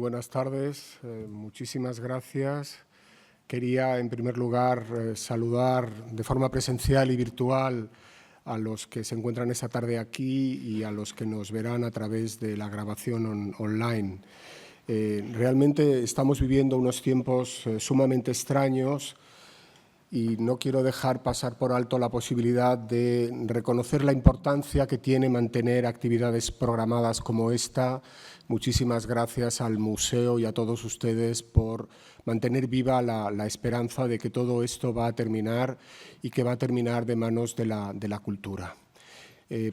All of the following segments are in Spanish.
buenas tardes. Muchísimas gracias. Quería, en primer lugar, saludar de forma presencial y virtual a los que se encuentran esta tarde aquí y a los que nos verán a través de la grabación online. Realmente estamos viviendo unos tiempos sumamente extraños y no quiero dejar pasar por alto la posibilidad de reconocer la importancia que tiene mantener actividades programadas como esta. Muchísimas gracias al museo y a todos ustedes por mantener viva la esperanza de que todo esto va a terminar y que va a terminar de manos de la cultura.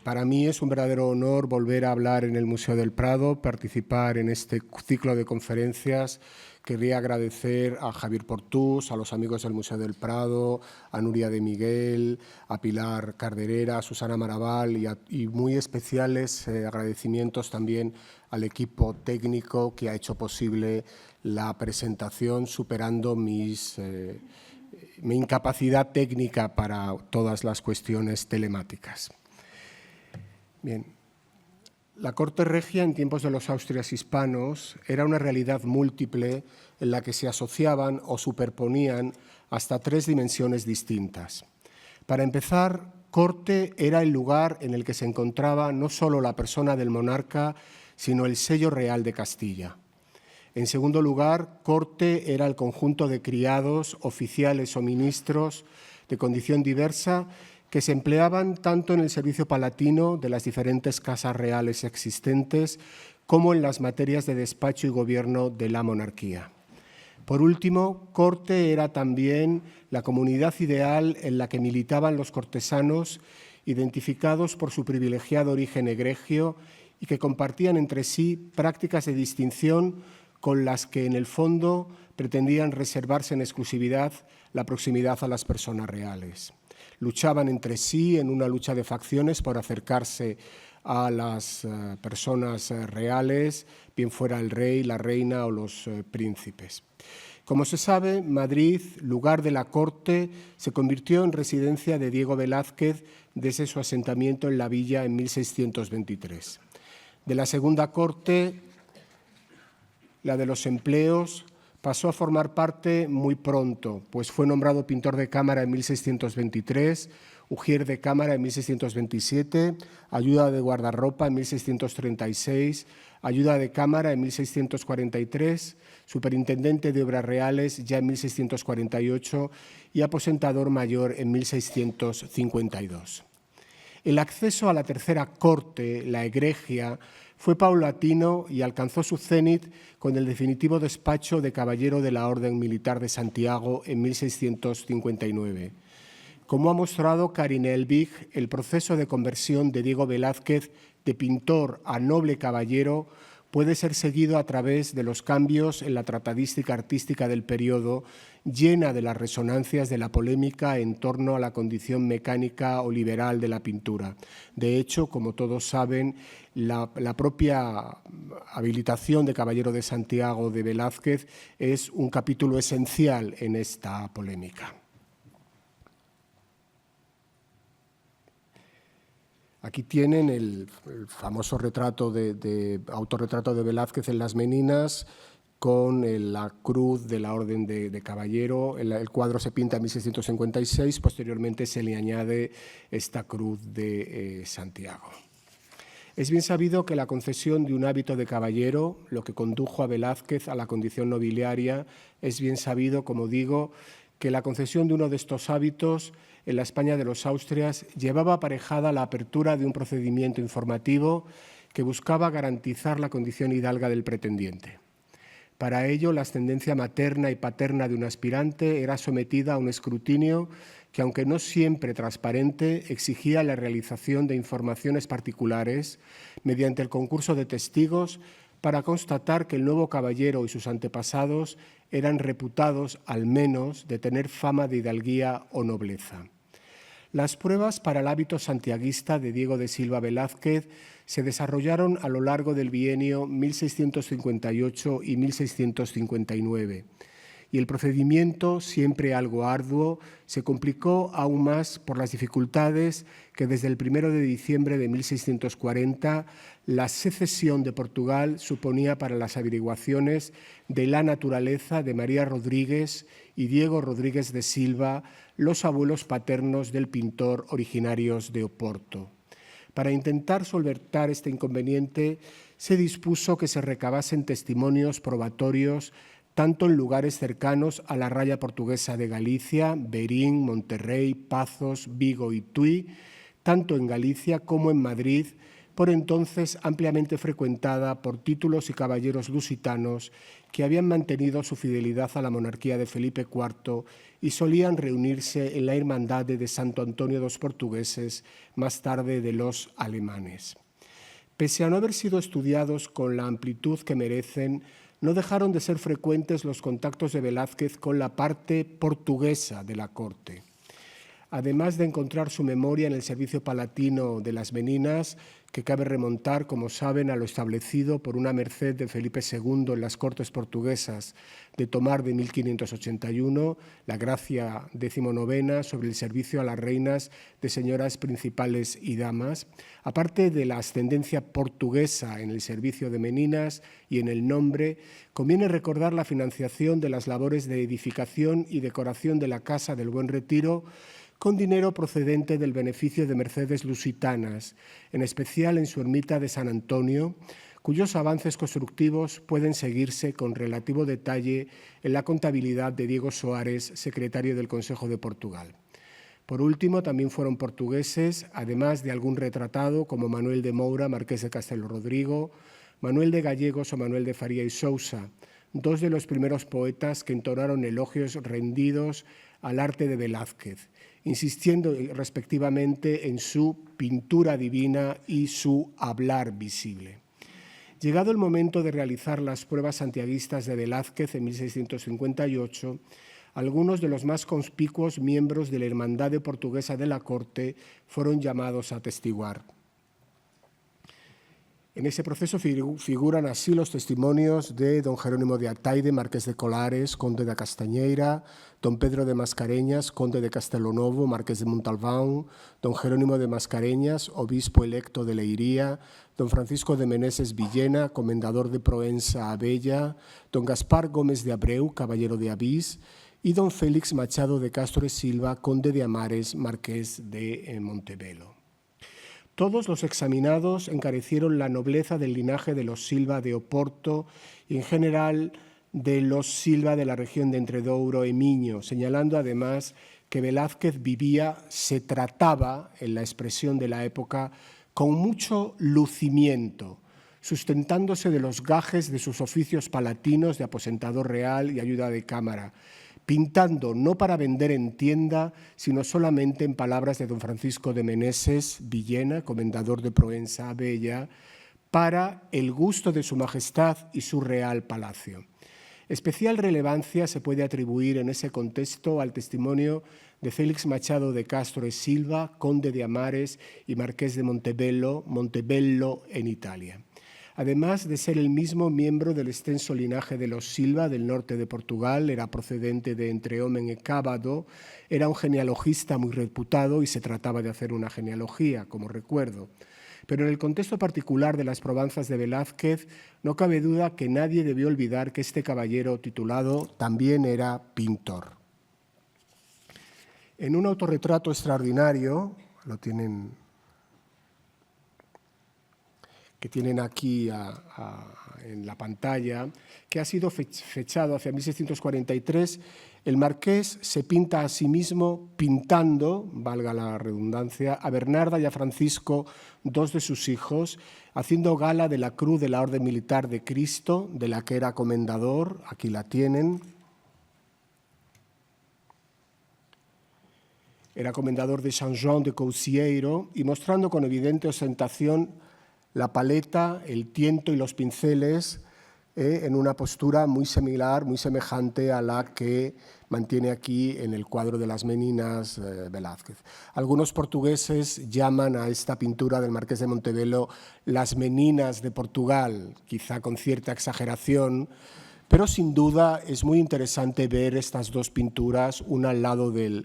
Para mí es un verdadero honor volver a hablar en el Museo del Prado, participar en este ciclo de conferencias. Querría agradecer a Javier Portús, a los amigos del Museo del Prado, a Nuria de Miguel, a Pilar Carderera, a Susana Maraval y muy especiales agradecimientos también al equipo técnico que ha hecho posible la presentación, superando mi incapacidad técnica para todas las cuestiones telemáticas. Bien. La corte regia en tiempos de los Austrias hispanos era una realidad múltiple en la que se asociaban o superponían hasta 3 dimensiones distintas. Para empezar, corte era el lugar en el que se encontraba no solo la persona del monarca, sino el sello real de Castilla. En segundo lugar, corte era el conjunto de criados, oficiales o ministros de condición diversa que se empleaban tanto en el servicio palatino de las diferentes casas reales existentes como en las materias de despacho y gobierno de la monarquía. Por último, corte era también la comunidad ideal en la que militaban los cortesanos, identificados por su privilegiado origen egregio y que compartían entre sí prácticas de distinción con las que en el fondo pretendían reservarse en exclusividad la proximidad a las personas reales. Luchaban entre sí en una lucha de facciones por acercarse a las personas reales, bien fuera el rey, la reina o los príncipes. Como se sabe, Madrid, lugar de la corte, se convirtió en residencia de Diego Velázquez desde su asentamiento en la villa en 1623. De la segunda corte, la de los empleos, pasó a formar parte muy pronto, pues fue nombrado pintor de cámara en 1623, ujier de cámara en 1627, ayuda de guardarropa en 1636, ayuda de cámara en 1643, superintendente de obras reales ya en 1648 y aposentador mayor en 1652. El acceso a la tercera corte, la egregia, fue paulatino y alcanzó su cénit con el definitivo despacho de caballero de la Orden Militar de Santiago en 1659. Como ha mostrado Karin Elbig, el proceso de conversión de Diego Velázquez de pintor a noble caballero puede ser seguido a través de los cambios en la tratadística artística del periodo, llena de las resonancias de la polémica en torno a la condición mecánica o liberal de la pintura. De hecho, como todos saben, la propia habilitación de Caballero de Santiago de Velázquez es un capítulo esencial en esta polémica. Aquí tienen el famoso autorretrato de Velázquez en Las Meninas con la cruz de la Orden de Caballero. El cuadro se pinta en 1656, posteriormente se le añade esta cruz de Santiago. Es bien sabido que la concesión de un hábito de caballero, lo que condujo a Velázquez a la condición nobiliaria, es bien sabido, como digo, que la concesión de uno de estos hábitos en la España de los Austrias llevaba aparejada la apertura de un procedimiento informativo que buscaba garantizar la condición hidalga del pretendiente. Para ello, la ascendencia materna y paterna de un aspirante era sometida a un escrutinio que, aunque no siempre transparente, exigía la realización de informaciones particulares mediante el concurso de testigos para constatar que el nuevo caballero y sus antepasados eran reputados, al menos, de tener fama de hidalguía o nobleza. Las pruebas para el hábito santiaguista de Diego de Silva Velázquez se desarrollaron a lo largo del bienio 1658 y 1659 y el procedimiento, siempre algo arduo, se complicó aún más por las dificultades que desde el 1 de diciembre de 1640 la secesión de Portugal suponía para las averiguaciones de la naturaleza de María Rodríguez y Diego Rodríguez de Silva, los abuelos paternos del pintor originarios de Oporto. Para intentar solventar este inconveniente, se dispuso que se recabasen testimonios probatorios tanto en lugares cercanos a la raya portuguesa de Galicia, Berín, Monterrey, Pazos, Vigo y Tui, tanto en Galicia como en Madrid, por entonces ampliamente frecuentada por títulos y caballeros lusitanos que habían mantenido su fidelidad a la monarquía de Felipe IV y solían reunirse en la Hermandad de Santo Antonio de los Portugueses, más tarde de los alemanes. Pese a no haber sido estudiados con la amplitud que merecen, no dejaron de ser frecuentes los contactos de Velázquez con la parte portuguesa de la corte. Además de encontrar su memoria en el servicio palatino de las Meninas, que cabe remontar, como saben, a lo establecido por una merced de Felipe II en las Cortes portuguesas de Tomar de 1581, la gracia 19 sobre el servicio a las reinas de señoras principales y damas, aparte de la ascendencia portuguesa en el servicio de Meninas y en el nombre, conviene recordar la financiación de las labores de edificación y decoración de la Casa del Buen Retiro con dinero procedente del beneficio de mercedes lusitanas, en especial en su ermita de San Antonio, cuyos avances constructivos pueden seguirse con relativo detalle en la contabilidad de Diego Soares, secretario del Consejo de Portugal. Por último, también fueron portugueses, además de algún retratado como Manuel de Moura, marqués de Castelo Rodrigo, Manuel de Gallegos o Manuel de Faría y Sousa, dos de los primeros poetas que entonaron elogios rendidos al arte de Velázquez, insistiendo respectivamente en su pintura divina y su hablar visible. Llegado el momento de realizar las pruebas santiaguistas de Velázquez en 1658, algunos de los más conspicuos miembros de la Hermandad Portuguesa de la Corte fueron llamados a atestiguar. En ese proceso figuran así los testimonios de don Jerónimo de Ataide, marqués de Colares, conde de Castañeira, don Pedro de Mascareñas, conde de Castelonovo, marqués de Montalbán, don Jerónimo de Mascareñas, obispo electo de Leiría, don Francisco de Meneses Villena, comendador de Proença Abella, don Gaspar Gómez de Abreu, caballero de Avís, y don Félix Machado de Castro e Silva, conde de Amares, marqués de Montebello. Todos los examinados encarecieron la nobleza del linaje de los Silva de Oporto y, en general, de los Silva de la región de Entredouro e Miño, señalando además que Velázquez vivía, se trataba, en la expresión de la época, con mucho lucimiento, sustentándose de los gajes de sus oficios palatinos de aposentador real y ayuda de cámara, pintando no para vender en tienda, sino solamente en palabras de don Francisco de Meneses Villena, comendador de Proença Abella, para el gusto de su majestad y su real palacio. Especial relevancia se puede atribuir en ese contexto al testimonio de Félix Machado de Castro e Silva, conde de Amares y marqués de Montebello en Italia. Además de ser el mismo miembro del extenso linaje de los Silva del norte de Portugal, era procedente de Entrehomen e Cábado, era un genealogista muy reputado y se trataba de hacer una genealogía, como recuerdo. Pero en el contexto particular de las probanzas de Velázquez, no cabe duda que nadie debió olvidar que este caballero titulado también era pintor. En un autorretrato extraordinario, lo tienen que tienen aquí en la pantalla, que ha sido fechado hacia 1643, el marqués se pinta a sí mismo pintando, valga la redundancia, a Bernarda y a Francisco, dos de sus hijos, haciendo gala de la cruz de la Orden Militar de Cristo, de la que era comendador, aquí la tienen. Era comendador de Saint-Jean de Coucieiro y mostrando con evidente ostentación la paleta, el tiento y los pinceles en una postura muy similar, muy semejante a la que mantiene aquí en el cuadro de las Meninas Velázquez. Algunos portugueses llaman a esta pintura del marqués de Montebello las Meninas de Portugal, quizá con cierta exageración, Pero sin duda es muy interesante ver estas dos pinturas una al lado de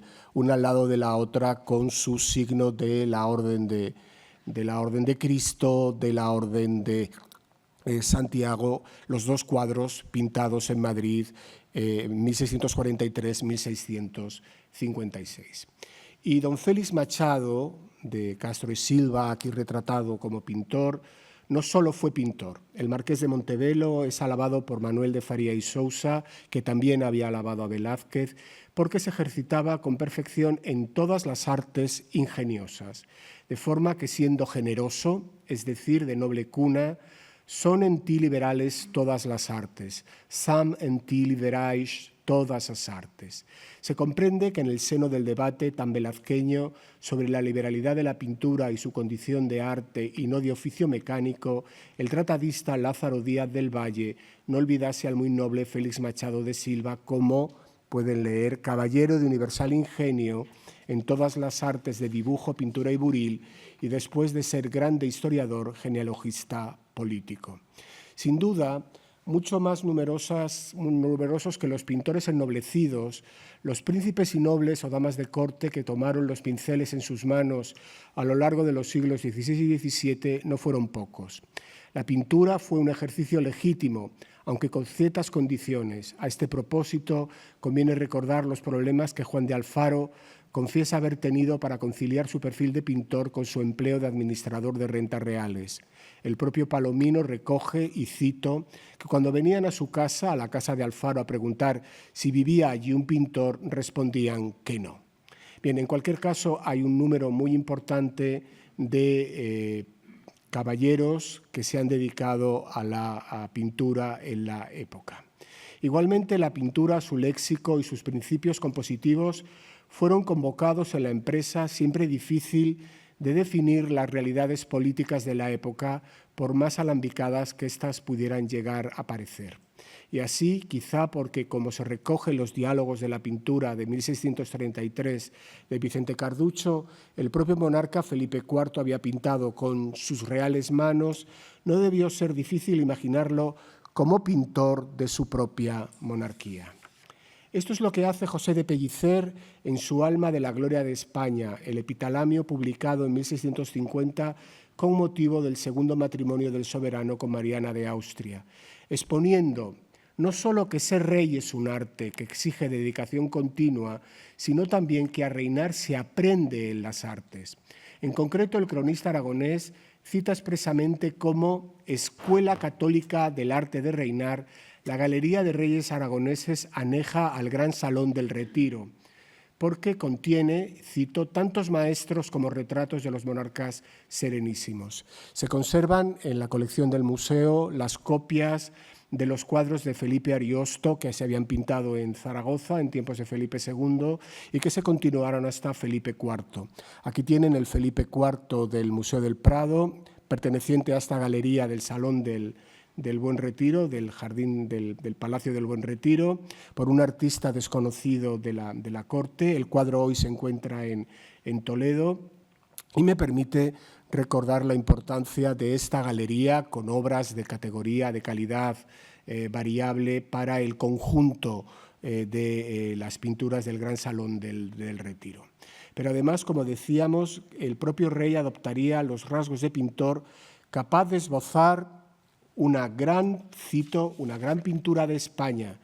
la otra con su signo de la Orden de Cristo, de la Orden de Santiago, los dos cuadros pintados en Madrid 1643-1656. Y don Félix Machado de Castro y Silva, aquí retratado como pintor, no solo fue pintor. El marqués de Montevelo es alabado por Manuel de Faría y Sousa, que también había alabado a Velázquez, porque se ejercitaba con perfección en todas las artes ingeniosas, de forma que siendo generoso, es decir, de noble cuna, son en ti liberales todas las artes, sam en ti liberais todas las artes. Se comprende que en el seno del debate tan velazqueño sobre la liberalidad de la pintura y su condición de arte y no de oficio mecánico, el tratadista Lázaro Díaz del Valle no olvidase al muy noble Félix Machado de Silva como, pueden leer, caballero de universal ingenio en todas las artes de dibujo, pintura y buril, y después de ser grande historiador, genealogista político. Sin duda, mucho más numerosos que los pintores ennoblecidos, los príncipes y nobles o damas de corte que tomaron los pinceles en sus manos a lo largo de los siglos XVI y XVII no fueron pocos. La pintura fue un ejercicio legítimo, aunque con ciertas condiciones. A este propósito, conviene recordar los problemas que Juan de Alfaro confiesa haber tenido para conciliar su perfil de pintor con su empleo de administrador de rentas reales. El propio Palomino recoge, y cito, que cuando venían a su casa, a la casa de Alfaro, a preguntar si vivía allí un pintor, respondían que no. Bien, en cualquier caso, hay un número muy importante de caballeros que se han dedicado a la pintura en la época. Igualmente, la pintura, su léxico y sus principios compositivos fueron convocados en la empresa siempre difícil de definir las realidades políticas de la época, por más alambicadas que éstas pudieran llegar a parecer. Y así, quizá porque, como se recoge en los diálogos de la pintura de 1633 de Vicente Carducho, el propio monarca Felipe IV había pintado con sus reales manos, no debió ser difícil imaginarlo como pintor de su propia monarquía. Esto es lo que hace José de Pellicer en su Alma de la Gloria de España, el epitalamio publicado en 1650 con motivo del segundo matrimonio del soberano con Mariana de Austria, exponiendo no solo que ser rey es un arte que exige dedicación continua, sino también que a reinar se aprende en las artes. En concreto, el cronista aragonés cita expresamente como escuela católica del arte de reinar la Galería de Reyes Aragoneses aneja al Gran Salón del Retiro, porque contiene, cito, tantos maestros como retratos de los monarcas serenísimos. Se conservan en la colección del museo las copias de los cuadros de Felipe Ariosto que se habían pintado en Zaragoza en tiempos de Felipe II y que se continuaron hasta Felipe IV. Aquí tienen el Felipe IV del Museo del Prado, perteneciente a esta galería del Salón del Buen Retiro, del jardín del Palacio del Buen Retiro, por un artista desconocido de la corte. El cuadro hoy se encuentra en Toledo y me permite recordar la importancia de esta galería con obras de categoría, de calidad variable para el conjunto de las pinturas del Gran Salón del Retiro. Pero además, como decíamos, el propio rey adoptaría los rasgos de pintor capaz de esbozar una gran pintura de España,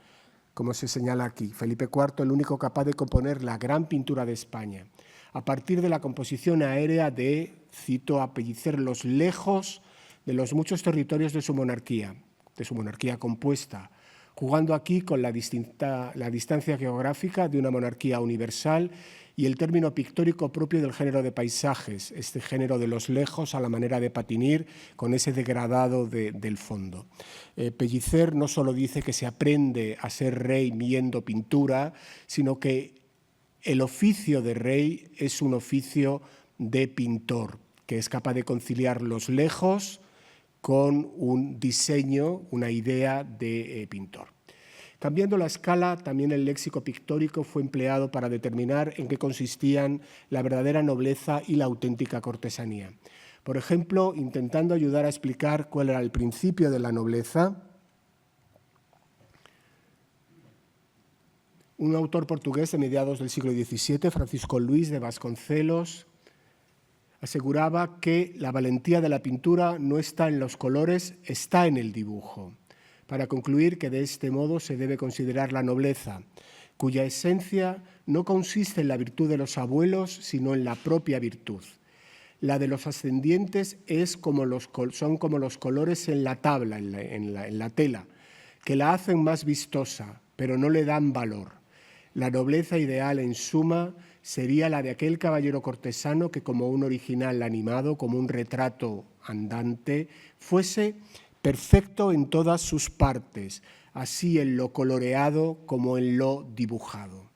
como se señala aquí. Felipe IV, el único capaz de componer la gran pintura de España, a partir de la composición aérea de, cito a Pellicer, los lejos de los muchos territorios de su monarquía compuesta, jugando aquí con la distancia geográfica de una monarquía universal y el término pictórico propio del género de paisajes, este género de los lejos a la manera de Patinir, con ese degradado del fondo. Pellicer no solo dice que se aprende a ser rey viendo pintura, sino que el oficio de rey es un oficio de pintor, que es capaz de conciliar los lejos con un diseño, una idea de pintor. Cambiando la escala, también el léxico pictórico fue empleado para determinar en qué consistían la verdadera nobleza y la auténtica cortesanía. Por ejemplo, intentando ayudar a explicar cuál era el principio de la nobleza, Un autor portugués de mediados del siglo XVII, Francisco Luis de Vasconcelos, aseguraba que la valentía de la pintura no está en los colores, está en el dibujo, para concluir que de este modo se debe considerar la nobleza, cuya esencia no consiste en la virtud de los abuelos, sino en la propia virtud. La de los ascendientes son como los colores en la tabla, en la tela, que la hacen más vistosa, pero no le dan valor. La nobleza ideal, en suma, sería la de aquel caballero cortesano que, como un original animado, como un retrato andante, fuese perfecto en todas sus partes, así en lo coloreado como en lo dibujado.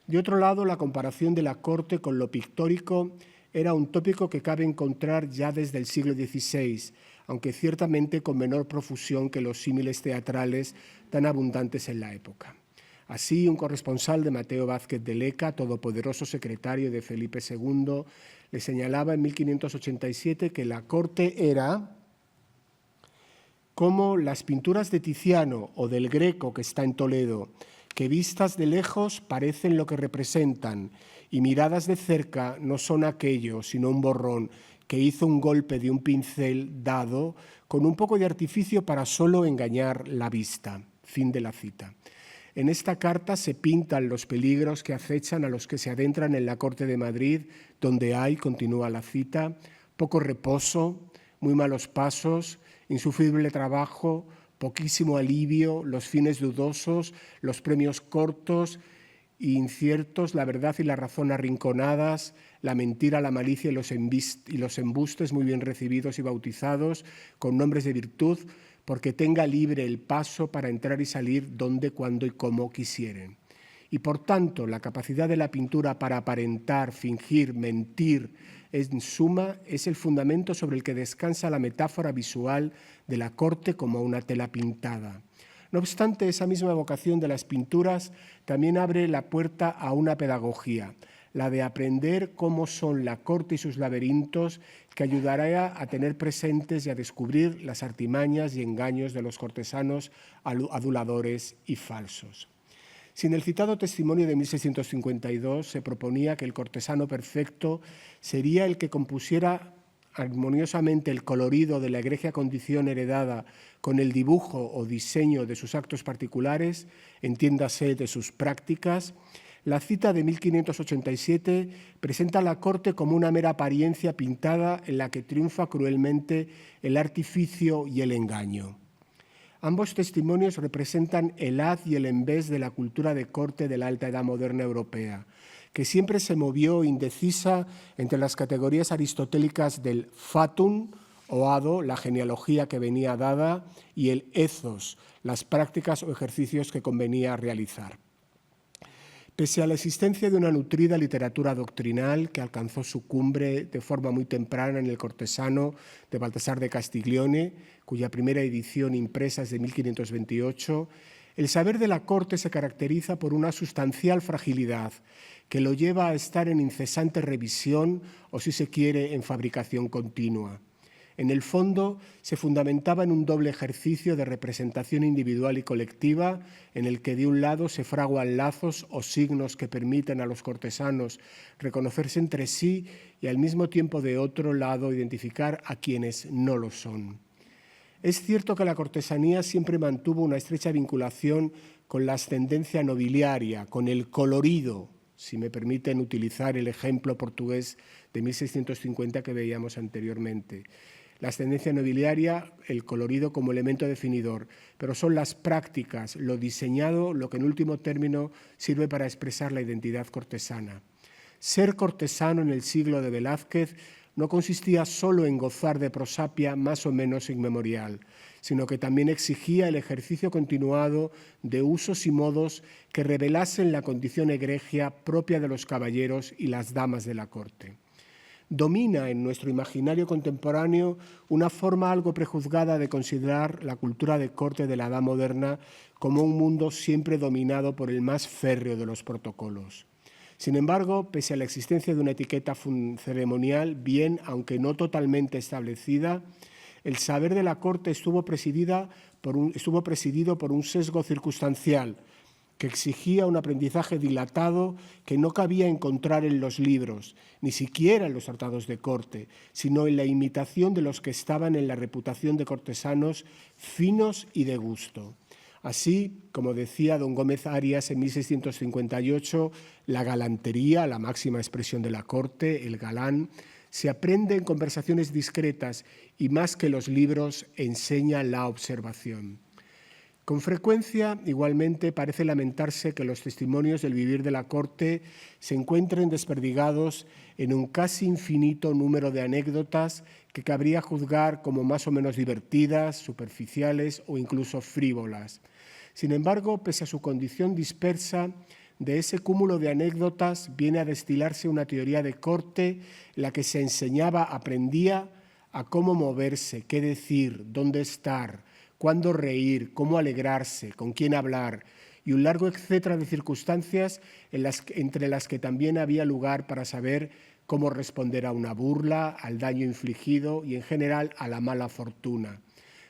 De otro lado, la comparación de la corte con lo pictórico era un tópico que cabe encontrar ya desde el siglo XVI, aunque ciertamente con menor profusión que los símiles teatrales tan abundantes en la época. Así, un corresponsal de Mateo Vázquez de Leca, todopoderoso secretario de Felipe II, le señalaba en 1587 que la corte era como las pinturas de Tiziano o del Greco, que está en Toledo, que vistas de lejos parecen lo que representan y miradas de cerca no son aquello, sino un borrón que hizo un golpe de un pincel dado con un poco de artificio para solo engañar la vista. Fin de la cita. En esta carta se pintan los peligros que acechan a los que se adentran en la corte de Madrid, donde hay, continúa la cita, poco reposo, muy malos pasos, insufrible trabajo, poquísimo alivio, los fines dudosos, los premios cortos e inciertos, la verdad y la razón arrinconadas, la mentira, la malicia y los embustes muy bien recibidos y bautizados con nombres de virtud, porque tenga libre el paso para entrar y salir donde, cuando y cómo quisieren. Y por tanto, la capacidad de la pintura para aparentar, fingir, mentir, en suma, es el fundamento sobre el que descansa la metáfora visual de la corte como una tela pintada. No obstante, esa misma vocación de las pinturas también abre la puerta a una pedagogía, la de aprender cómo son la corte y sus laberintos, que ayudará a tener presentes y a descubrir las artimañas y engaños de los cortesanos aduladores y falsos. Si en el citado testimonio de 1652 se proponía que el cortesano perfecto sería el que compusiera armoniosamente el colorido de la egregia condición heredada con el dibujo o diseño de sus actos particulares, entiéndase de sus prácticas, la cita de 1587 presenta a la corte como una mera apariencia pintada en la que triunfa cruelmente el artificio y el engaño. Ambos testimonios representan el haz y el envés de la cultura de corte de la alta edad moderna europea, que siempre se movió indecisa entre las categorías aristotélicas del fatum o hado, la genealogía que venía dada, y el ethos, las prácticas o ejercicios que convenía realizar. Pese a la existencia de una nutrida literatura doctrinal que alcanzó su cumbre de forma muy temprana en El cortesano de Baltasar de Castiglione, cuya primera edición impresa es de 1528, el saber de la corte se caracteriza por una sustancial fragilidad que lo lleva a estar en incesante revisión o, si se quiere, en fabricación continua. En el fondo, se fundamentaba en un doble ejercicio de representación individual y colectiva, en el que de un lado se fraguan lazos o signos que permiten a los cortesanos reconocerse entre sí y al mismo tiempo de otro lado identificar a quienes no lo son. Es cierto que la cortesanía siempre mantuvo una estrecha vinculación con la ascendencia nobiliaria, con el colorido, si me permiten utilizar el ejemplo portugués de 1650 que veíamos anteriormente. La ascendencia nobiliaria, el colorido como elemento definidor, pero son las prácticas, lo diseñado, lo que en último término sirve para expresar la identidad cortesana. Ser cortesano en el siglo de Velázquez no consistía solo en gozar de prosapia más o menos inmemorial, sino que también exigía el ejercicio continuado de usos y modos que revelasen la condición egregia propia de los caballeros y las damas de la corte. Domina en nuestro imaginario contemporáneo una forma algo prejuzgada de considerar la cultura de corte de la edad moderna como un mundo siempre dominado por el más férreo de los protocolos. Sin embargo, pese a la existencia de una etiqueta ceremonial bien, aunque no totalmente establecida, el saber de la corte estuvo presidido por un sesgo circunstancial, que exigía un aprendizaje dilatado que no cabía encontrar en los libros, ni siquiera en los tratados de corte, sino en la imitación de los que estaban en la reputación de cortesanos finos y de gusto. Así, como decía don Gómez Arias en 1658, la galantería, la máxima expresión de la corte, el galán, se aprende en conversaciones discretas y más que los libros enseña la observación. Con frecuencia, igualmente, parece lamentarse que los testimonios del vivir de la corte se encuentren desperdigados en un casi infinito número de anécdotas que cabría juzgar como más o menos divertidas, superficiales o incluso frívolas. Sin embargo, pese a su condición dispersa, de ese cúmulo de anécdotas viene a destilarse una teoría de corte en la que se enseñaba, aprendía a cómo moverse, qué decir, dónde estar, cuándo reír, cómo alegrarse, con quién hablar, y un largo etcétera de circunstancias entre las que también había lugar para saber cómo responder a una burla, al daño infligido y, en general, a la mala fortuna.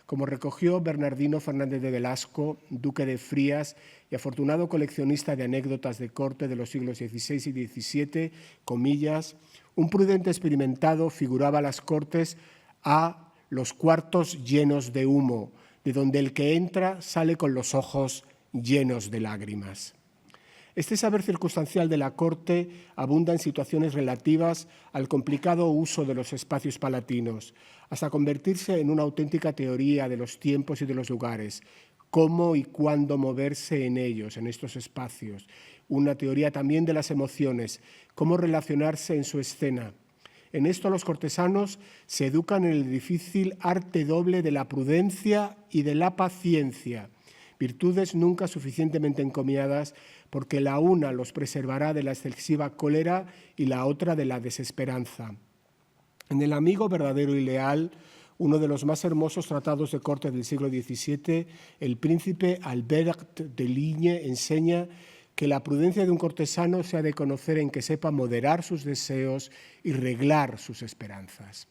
Como recogió Bernardino Fernández de Velasco, duque de Frías y afortunado coleccionista de anécdotas de corte de los siglos XVI y XVII, comillas, un prudente experimentado figuraba las cortes a los cuartos llenos de humo, de donde el que entra sale con los ojos llenos de lágrimas. Este saber circunstancial de la corte abunda en situaciones relativas al complicado uso de los espacios palatinos, hasta convertirse en una auténtica teoría de los tiempos y de los lugares, cómo y cuándo moverse en ellos, en estos espacios, una teoría también de las emociones, cómo relacionarse en su escena. En esto los cortesanos se educan en el difícil arte doble de la prudencia y de la paciencia, virtudes nunca suficientemente encomiadas porque la una los preservará de la excesiva cólera y la otra de la desesperanza. En El amigo verdadero y leal, uno de los más hermosos tratados de corte del siglo XVII, el príncipe Albert de Ligne enseña que la prudencia de un cortesano se ha de conocer en que sepa moderar sus deseos y reglar sus esperanzas.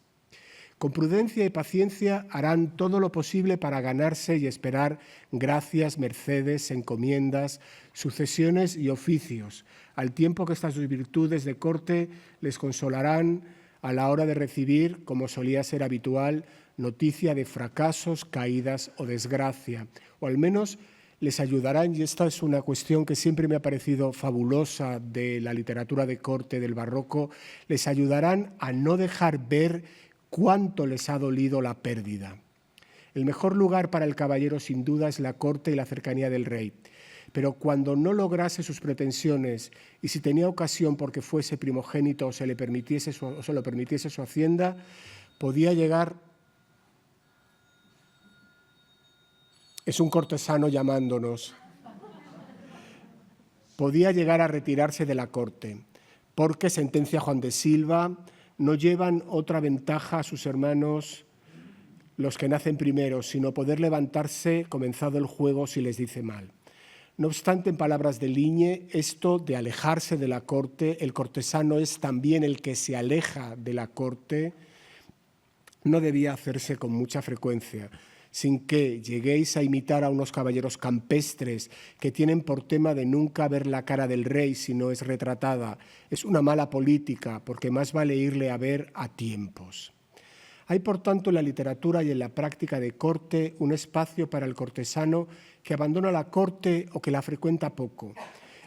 Con prudencia y paciencia harán todo lo posible para ganarse y esperar gracias, mercedes, encomiendas, sucesiones y oficios, al tiempo que estas virtudes de corte les consolarán a la hora de recibir, como solía ser habitual, noticia de fracasos, caídas o desgracia, o al menos les ayudarán, y esta es una cuestión que siempre me ha parecido fabulosa de la literatura de corte del barroco, les ayudarán a no dejar ver cuánto les ha dolido la pérdida. El mejor lugar para el caballero sin duda es la corte y la cercanía del rey, pero cuando no lograse sus pretensiones y si tenía ocasión porque fuese primogénito o se lo permitiese su hacienda, podía llegar... Es un cortesano llamándonos. Podía llegar a retirarse de la corte, porque, sentencia Juan de Silva, no llevan otra ventaja a sus hermanos los que nacen primero, sino poder levantarse comenzado el juego si les dice mal. No obstante, en palabras de Ligne, esto de alejarse de la corte, el cortesano es también el que se aleja de la corte, no debía hacerse con mucha frecuencia, sin que lleguéis a imitar a unos caballeros campestres que tienen por tema de nunca ver la cara del rey si no es retratada. Es una mala política, porque más vale irle a ver a tiempos. Hay, por tanto, en la literatura y en la práctica de corte un espacio para el cortesano que abandona la corte o que la frecuenta poco.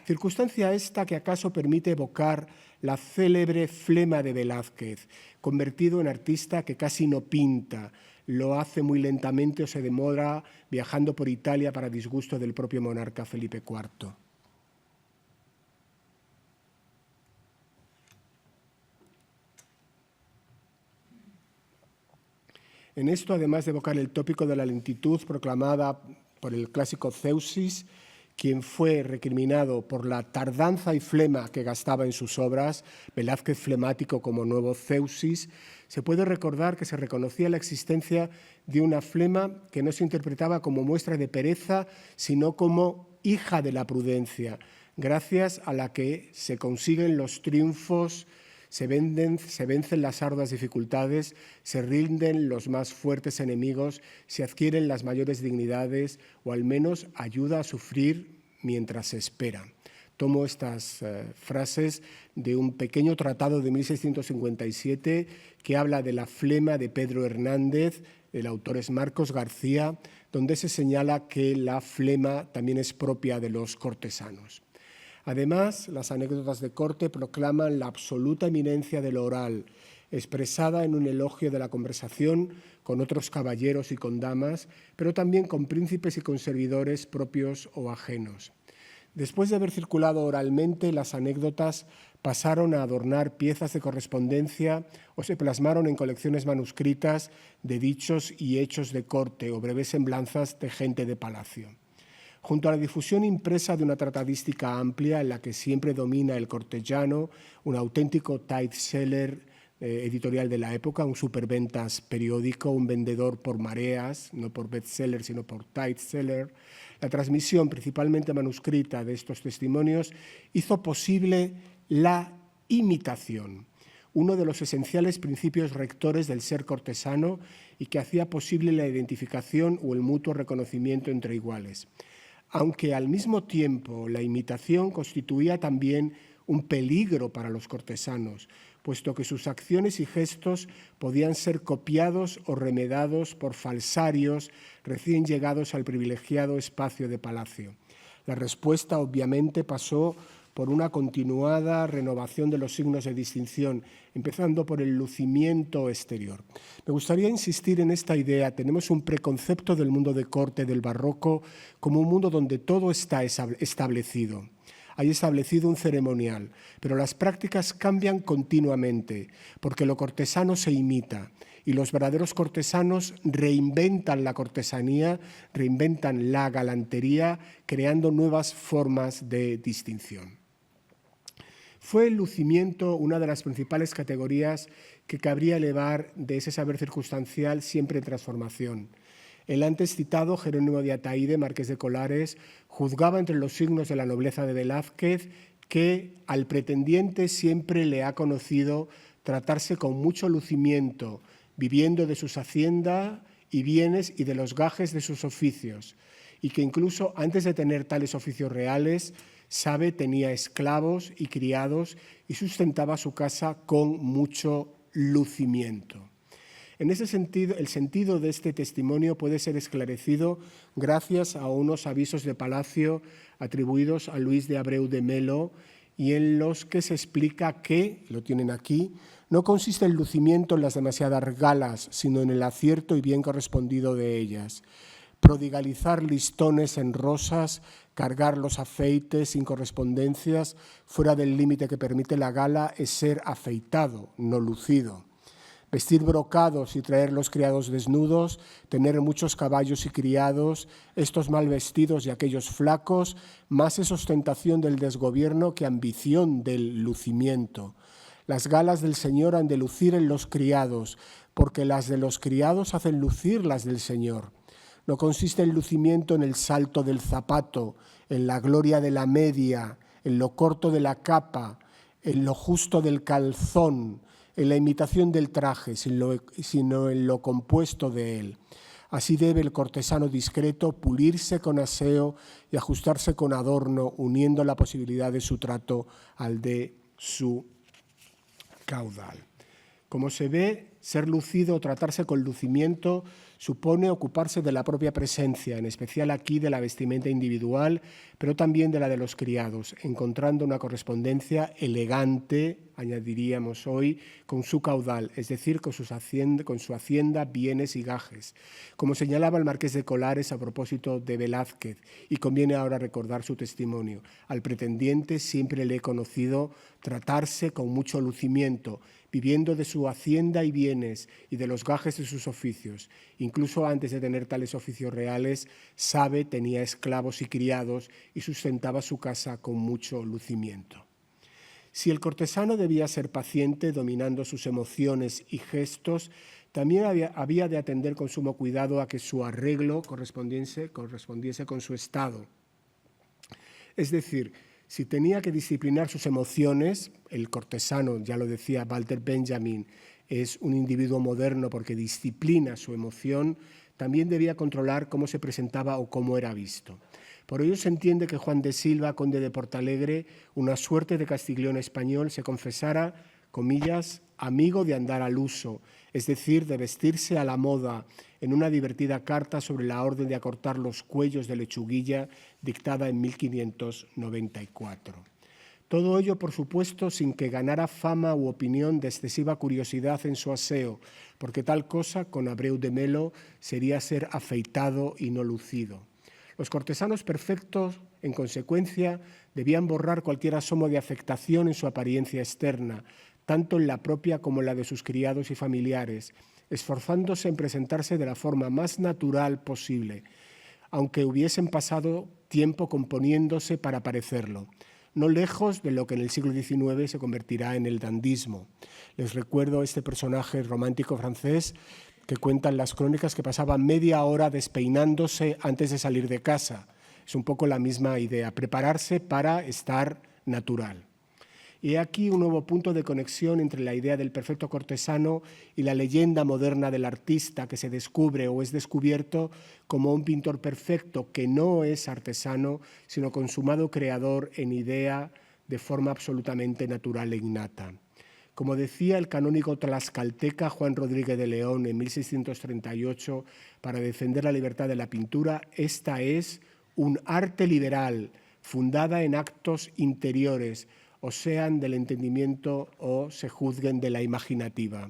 Circunstancia esta que acaso permite evocar la célebre Flema de Velázquez, convertido en artista que casi no pinta, lo hace muy lentamente o se demora viajando por Italia para disgusto del propio monarca Felipe IV. En esto, además de evocar el tópico de la lentitud proclamada por el clásico Zeuxis, quien fue recriminado por la tardanza y flema que gastaba en sus obras, Velázquez flemático como nuevo Zeuxis, se puede recordar que se reconocía la existencia de una flema que no se interpretaba como muestra de pereza, sino como hija de la prudencia, gracias a la que se consiguen los triunfos, se vencen las arduas dificultades, se rinden los más fuertes enemigos, se adquieren las mayores dignidades o al menos ayuda a sufrir mientras espera. Tomo estas frases de un pequeño tratado de 1657 que habla de la flema de Pedro Hernández, el autor es Marcos García, donde se señala que la flema también es propia de los cortesanos. Además, las anécdotas de corte proclaman la absoluta eminencia de lo oral, expresada en un elogio de la conversación con otros caballeros y con damas, pero también con príncipes y con servidores propios o ajenos. Después de haber circulado oralmente, las anécdotas pasaron a adornar piezas de correspondencia o se plasmaron en colecciones manuscritas de dichos y hechos de corte o breves semblanzas de gente de palacio. Junto a la difusión impresa de una tratadística amplia en la que siempre domina el cortellano, un auténtico tight-seller editorial de la época, un superventas periódico, un vendedor por mareas, no por bestseller, sino por tight-seller, la transmisión principalmente manuscrita de estos testimonios hizo posible la imitación, uno de los esenciales principios rectores del ser cortesano y que hacía posible la identificación o el mutuo reconocimiento entre iguales. Aunque al mismo tiempo la imitación constituía también un peligro para los cortesanos, puesto que sus acciones y gestos podían ser copiados o remedados por falsarios recién llegados al privilegiado espacio de palacio. La respuesta, obviamente, pasó por una continuada renovación de los signos de distinción, empezando por el lucimiento exterior. Me gustaría insistir en esta idea. Tenemos un preconcepto del mundo de corte del barroco como un mundo donde todo está establecido. Hay establecido un ceremonial, pero las prácticas cambian continuamente porque lo cortesano se imita y los verdaderos cortesanos reinventan la cortesanía, reinventan la galantería, creando nuevas formas de distinción. Fue el lucimiento una de las principales categorías que cabría elevar de ese saber circunstancial siempre en transformación. El antes citado Jerónimo de Ataíde, marqués de Colares, juzgaba entre los signos de la nobleza de Velázquez que al pretendiente siempre le ha conocido tratarse con mucho lucimiento, viviendo de sus haciendas y bienes y de los gajes de sus oficios, y que incluso antes de tener tales oficios reales, sabe, tenía esclavos y criados y sustentaba su casa con mucho lucimiento. En ese sentido, el sentido de este testimonio puede ser esclarecido gracias a unos avisos de palacio atribuidos a Luis de Abreu de Melo y en los que se explica que, lo tienen aquí, no consiste el lucimiento en las demasiadas galas, sino en el acierto y bien correspondido de ellas. Prodigalizar listones en rosas, cargar los afeites sin correspondencias fuera del límite que permite la gala es ser afeitado, no lucido. Vestir brocados y traer los criados desnudos, tener muchos caballos y criados, estos mal vestidos y aquellos flacos, más es ostentación del desgobierno que ambición del lucimiento. Las galas del Señor han de lucir en los criados, porque las de los criados hacen lucir las del Señor. No consiste el lucimiento en el salto del zapato, en la gloria de la media, en lo corto de la capa, en lo justo del calzón, en la imitación del traje, sino en lo compuesto de él. Así debe el cortesano discreto pulirse con aseo y ajustarse con adorno, uniendo la posibilidad de su trato al de su caudal. Como se ve, ser lucido o tratarse con lucimiento supone ocuparse de la propia presencia, en especial aquí de la vestimenta individual, pero también de la de los criados, encontrando una correspondencia elegante, añadiríamos hoy, con su caudal, es decir, con su hacienda, bienes y gajes. Como señalaba el marqués de Colares a propósito de Velázquez, y conviene ahora recordar su testimonio, al pretendiente siempre le he conocido tratarse con mucho lucimiento, viviendo de su hacienda y bienes y de los gajes de sus oficios. Incluso antes de tener tales oficios reales, sabe, tenía esclavos y criados y sustentaba su casa con mucho lucimiento. Si el cortesano debía ser paciente, dominando sus emociones y gestos, también había de atender con sumo cuidado a que su arreglo correspondiese con su estado. Es decir, si tenía que disciplinar sus emociones, el cortesano, ya lo decía Walter Benjamin, es un individuo moderno porque disciplina su emoción, también debía controlar cómo se presentaba o cómo era visto. Por ello se entiende que Juan de Silva, conde de Portalegre, una suerte de Castiglione español, se confesara, comillas, amigo de andar al uso, es decir, de vestirse a la moda, en una divertida carta sobre la orden de acortar los cuellos de lechuguilla dictada en 1594. Todo ello, por supuesto, sin que ganara fama u opinión de excesiva curiosidad en su aseo, porque tal cosa, con Abreu de Melo, sería ser afeitado y no lucido. Los cortesanos perfectos, en consecuencia, debían borrar cualquier asomo de afectación en su apariencia externa, tanto en la propia como en la de sus criados y familiares, esforzándose en presentarse de la forma más natural posible, aunque hubiesen pasado tiempo componiéndose para parecerlo, no lejos de lo que en el siglo XIX se convertirá en el dandismo. Les recuerdo este personaje romántico francés que cuentan las crónicas que pasaba media hora despeinándose antes de salir de casa. Es un poco la misma idea, prepararse para estar natural. Y aquí un nuevo punto de conexión entre la idea del perfecto cortesano y la leyenda moderna del artista que se descubre o es descubierto como un pintor perfecto que no es artesano, sino consumado creador en idea de forma absolutamente natural e innata. Como decía el canónigo tlaxcalteca Juan Rodríguez de León en 1638, para defender la libertad de la pintura, esta es un arte liberal, fundada en actos interiores, o sean del entendimiento o se juzguen de la imaginativa.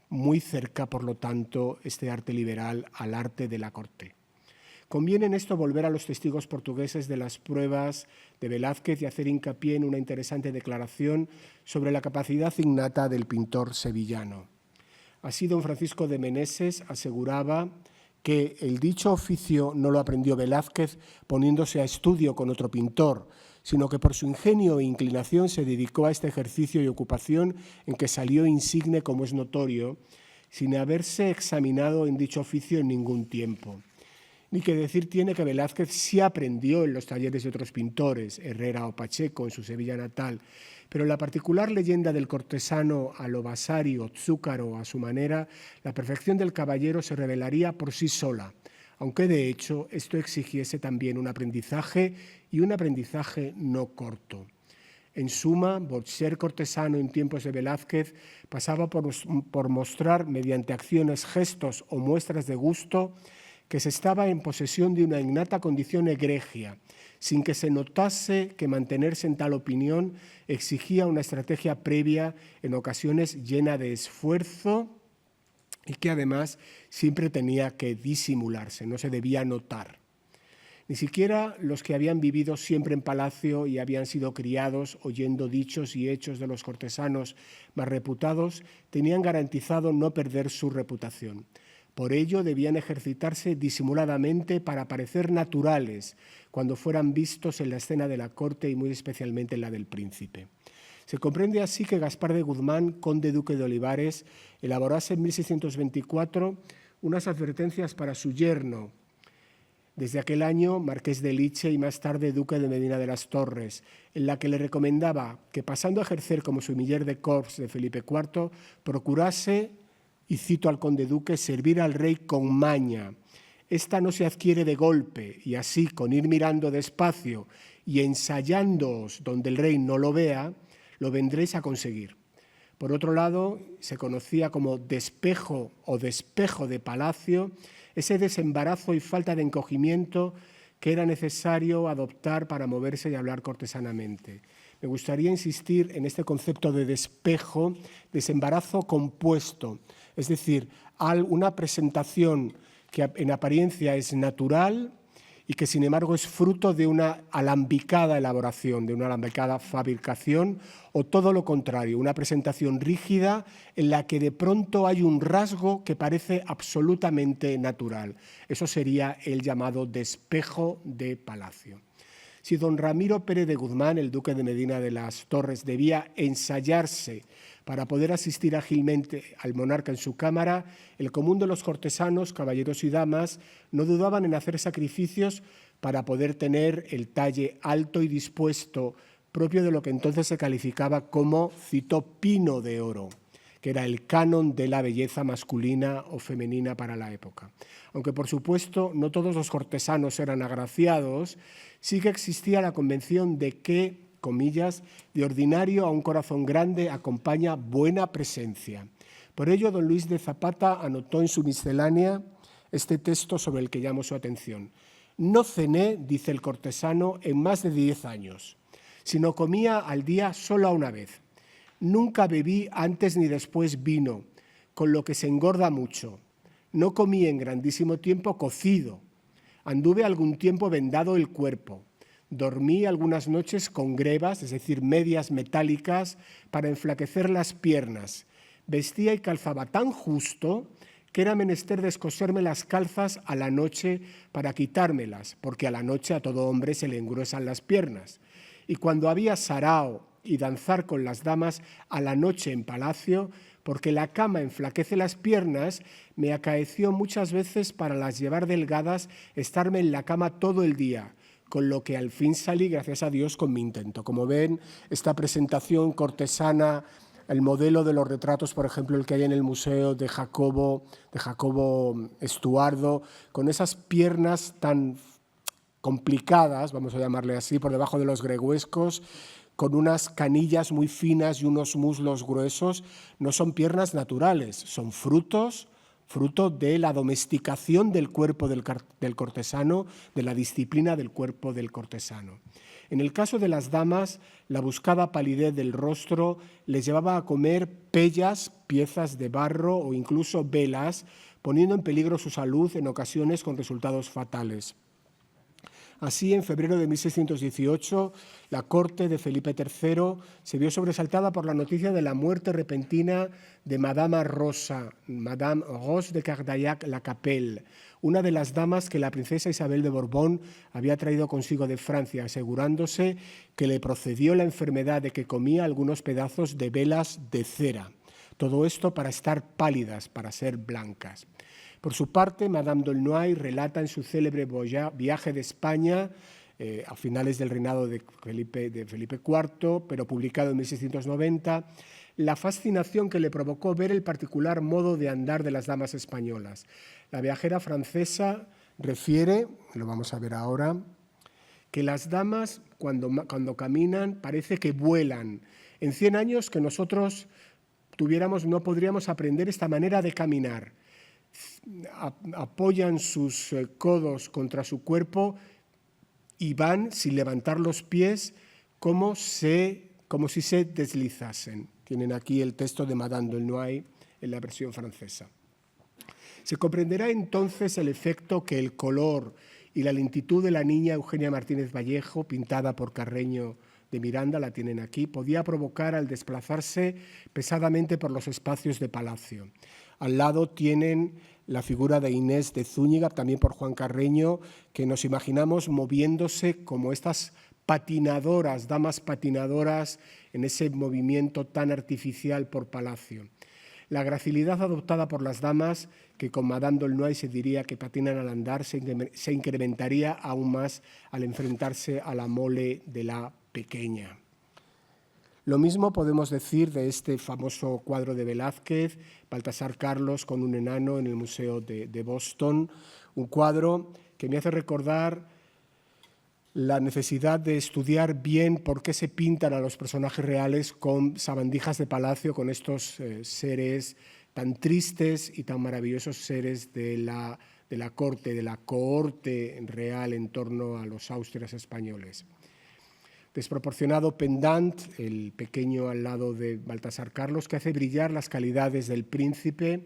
Muy cerca, por lo tanto, este arte liberal al arte de la corte. Conviene en esto volver a los testigos portugueses de las pruebas de Velázquez y hacer hincapié en una interesante declaración sobre la capacidad innata del pintor sevillano. Así, don Francisco de Meneses aseguraba que el dicho oficio no lo aprendió Velázquez poniéndose a estudio con otro pintor, sino que por su ingenio e inclinación se dedicó a este ejercicio y ocupación en que salió insigne, como es notorio, sin haberse examinado en dicho oficio en ningún tiempo. Ni que decir tiene que Velázquez sí aprendió en los talleres de otros pintores, Herrera o Pacheco, en su Sevilla natal, pero en la particular leyenda del cortesano a lo Vasari o Zúcaro a su manera, la perfección del caballero se revelaría por sí sola, aunque de hecho esto exigiese también un aprendizaje y un aprendizaje no corto. En suma, por ser cortesano en tiempos de Velázquez, pasaba por mostrar mediante acciones, gestos o muestras de gusto que se estaba en posesión de una innata condición egregia, sin que se notase que mantenerse en tal opinión exigía una estrategia previa, en ocasiones llena de esfuerzo, y que además siempre tenía que disimularse, no se debía notar. Ni siquiera los que habían vivido siempre en palacio y habían sido criados oyendo dichos y hechos de los cortesanos más reputados tenían garantizado no perder su reputación. Por ello debían ejercitarse disimuladamente para parecer naturales cuando fueran vistos en la escena de la corte y muy especialmente en la del príncipe. Se comprende así que Gaspar de Guzmán, conde duque de Olivares, elaborase en 1624 unas advertencias para su yerno, desde aquel año marqués de Liche y más tarde duque de Medina de las Torres, en la que le recomendaba que, pasando a ejercer como sumiller de corps de Felipe IV, procurase, y cito al conde duque, servir al rey con maña. Esta no se adquiere de golpe, y así, con ir mirando despacio y ensayándoos donde el rey no lo vea, lo vendréis a conseguir. Por otro lado, se conocía como despejo o despejo de palacio, ese desembarazo y falta de encogimiento que era necesario adoptar para moverse y hablar cortesanamente. Me gustaría insistir en este concepto de despejo, desembarazo compuesto, es decir, una presentación que en apariencia es natural y que sin embargo es fruto de una alambicada elaboración, de una alambicada fabricación, o todo lo contrario, una presentación rígida en la que de pronto hay un rasgo que parece absolutamente natural. Eso sería el llamado despejo de palacio. Si don Ramiro Pérez de Guzmán, el duque de Medina de las Torres, debía ensayarse para poder asistir ágilmente al monarca en su cámara, el común de los cortesanos, caballeros y damas, no dudaban en hacer sacrificios para poder tener el talle alto y dispuesto, propio de lo que entonces se calificaba como, cito, pino de oro, que era el canon de la belleza masculina o femenina para la época. Aunque, por supuesto, no todos los cortesanos eran agraciados, sí que existía la convención de que, comillas, de ordinario a un corazón grande acompaña buena presencia. Por ello, don Luis de Zapata anotó en su miscelánea este texto sobre el que llamo su atención. No cené, dice el cortesano, en más de 10 años, sino comía al día solo una vez. Nunca bebí antes ni después vino, con lo que se engorda mucho. No comí en grandísimo tiempo cocido. Anduve algún tiempo vendado el cuerpo. Dormí algunas noches con grebas, es decir, medias metálicas, para enflaquecer las piernas. Vestía y calzaba tan justo que era menester descoserme las calzas a la noche para quitármelas, porque a la noche a todo hombre se le engruesan las piernas. Y cuando había sarao y danzar con las damas a la noche en palacio, porque la cama enflaquece las piernas, me acaeció muchas veces para las llevar delgadas estarme en la cama todo el día, con lo que al fin salí, gracias a Dios, con mi intento. Como ven, esta presentación cortesana, el modelo de los retratos, por ejemplo, el que hay en el museo de Jacobo Estuardo, con esas piernas tan complicadas, vamos a llamarle así, por debajo de los greguescos, con unas canillas muy finas y unos muslos gruesos, no son piernas naturales, son fruto de la domesticación del cuerpo del cortesano, de la disciplina del cuerpo del cortesano. En el caso de las damas, la buscada palidez del rostro les llevaba a comer pellas, piezas de barro o incluso velas, poniendo en peligro su salud en ocasiones con resultados fatales. Así, en febrero de 1618, la corte de Felipe III se vio sobresaltada por la noticia de la muerte repentina de Madame Rose de Cardaillac-la-Capelle, una de las damas que la princesa Isabel de Borbón había traído consigo de Francia, asegurándose que le procedió la enfermedad de que comía algunos pedazos de velas de cera. Todo esto para estar pálidas, para ser blancas. Por su parte, Madame d'Aulnoy relata en su célebre viaje de España, a finales del reinado de Felipe IV, pero publicado en 1690, la fascinación que le provocó ver el particular modo de andar de las damas españolas. La viajera francesa refiere, lo vamos a ver ahora, que las damas cuando caminan parece que vuelan. En 100 años que nosotros no podríamos aprender esta manera de caminar. Apoyan sus codos contra su cuerpo y van sin levantar los pies como si se deslizasen. Tienen aquí el texto de Madame d'Aulnoy en la versión francesa. Se comprenderá entonces el efecto que el color y la lentitud de la niña Eugenia Martínez Vallejo, pintada por Carreño de Miranda, la tienen aquí, podía provocar al desplazarse pesadamente por los espacios de palacio. Al lado tienen la figura de Inés de Zúñiga, también por Juan Carreño, que nos imaginamos moviéndose como estas patinadoras, damas patinadoras, en ese movimiento tan artificial por palacio. La gracilidad adoptada por las damas, que con Madame d'Aulnoy se diría que patinan al andar, se incrementaría aún más al enfrentarse a la mole de la pequeña. Lo mismo podemos decir de este famoso cuadro de Velázquez, Baltasar Carlos con un enano en el Museo de Boston, un cuadro que me hace recordar la necesidad de estudiar bien por qué se pintan a los personajes reales con sabandijas de palacio, con estos seres tan tristes y tan maravillosos seres de la corte, de la cohorte real en torno a los Austrias españoles. Desproporcionado pendant, el pequeño al lado de Baltasar Carlos, que hace brillar las calidades del príncipe,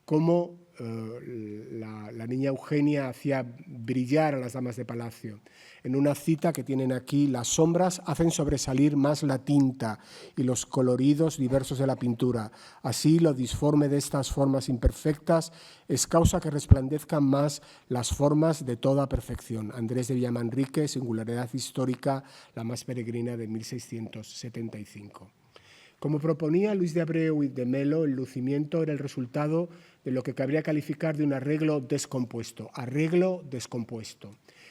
como la niña Eugenia hacía brillar a las damas de palacio. En una cita que tienen aquí, las sombras hacen sobresalir más la tinta y los coloridos diversos de la pintura. Así, lo disforme de estas formas imperfectas es causa que resplandezcan más las formas de toda perfección. Andrés de Villamanrique, Singularidad histórica, la más peregrina de 1675. Como proponía Luis de Abreu y de Melo, el lucimiento era el resultado de lo que cabría calificar de un arreglo descompuesto,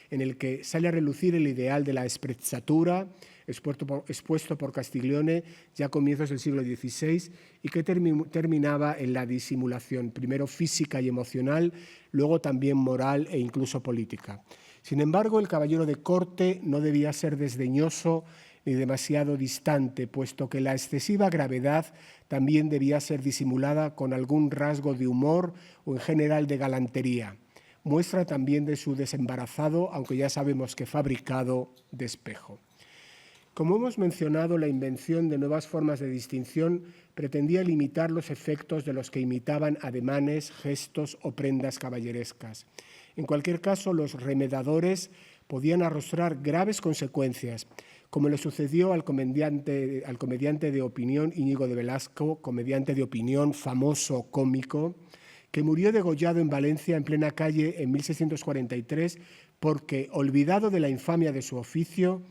en el que sale a relucir el ideal de la sprezzatura, expuesto por Castiglione ya a comienzos del siglo XVI y que terminaba en la disimulación, primero física y emocional, luego también moral e incluso política. Sin embargo, el caballero de corte no debía ser desdeñoso ni demasiado distante, puesto que la excesiva gravedad también debía ser disimulada con algún rasgo de humor o en general de galantería. Muestra también de su desembarazado, aunque ya sabemos que fabricado, despejo. Como hemos mencionado, la invención de nuevas formas de distinción pretendía limitar los efectos de los que imitaban ademanes, gestos o prendas caballerescas. En cualquier caso, los remedadores podían arrostrar graves consecuencias, como le sucedió al comediante de opinión Íñigo de Velasco, comediante de opinión famoso, cómico, que murió degollado en Valencia en plena calle en 1643 porque, olvidado de la infamia de su oficio,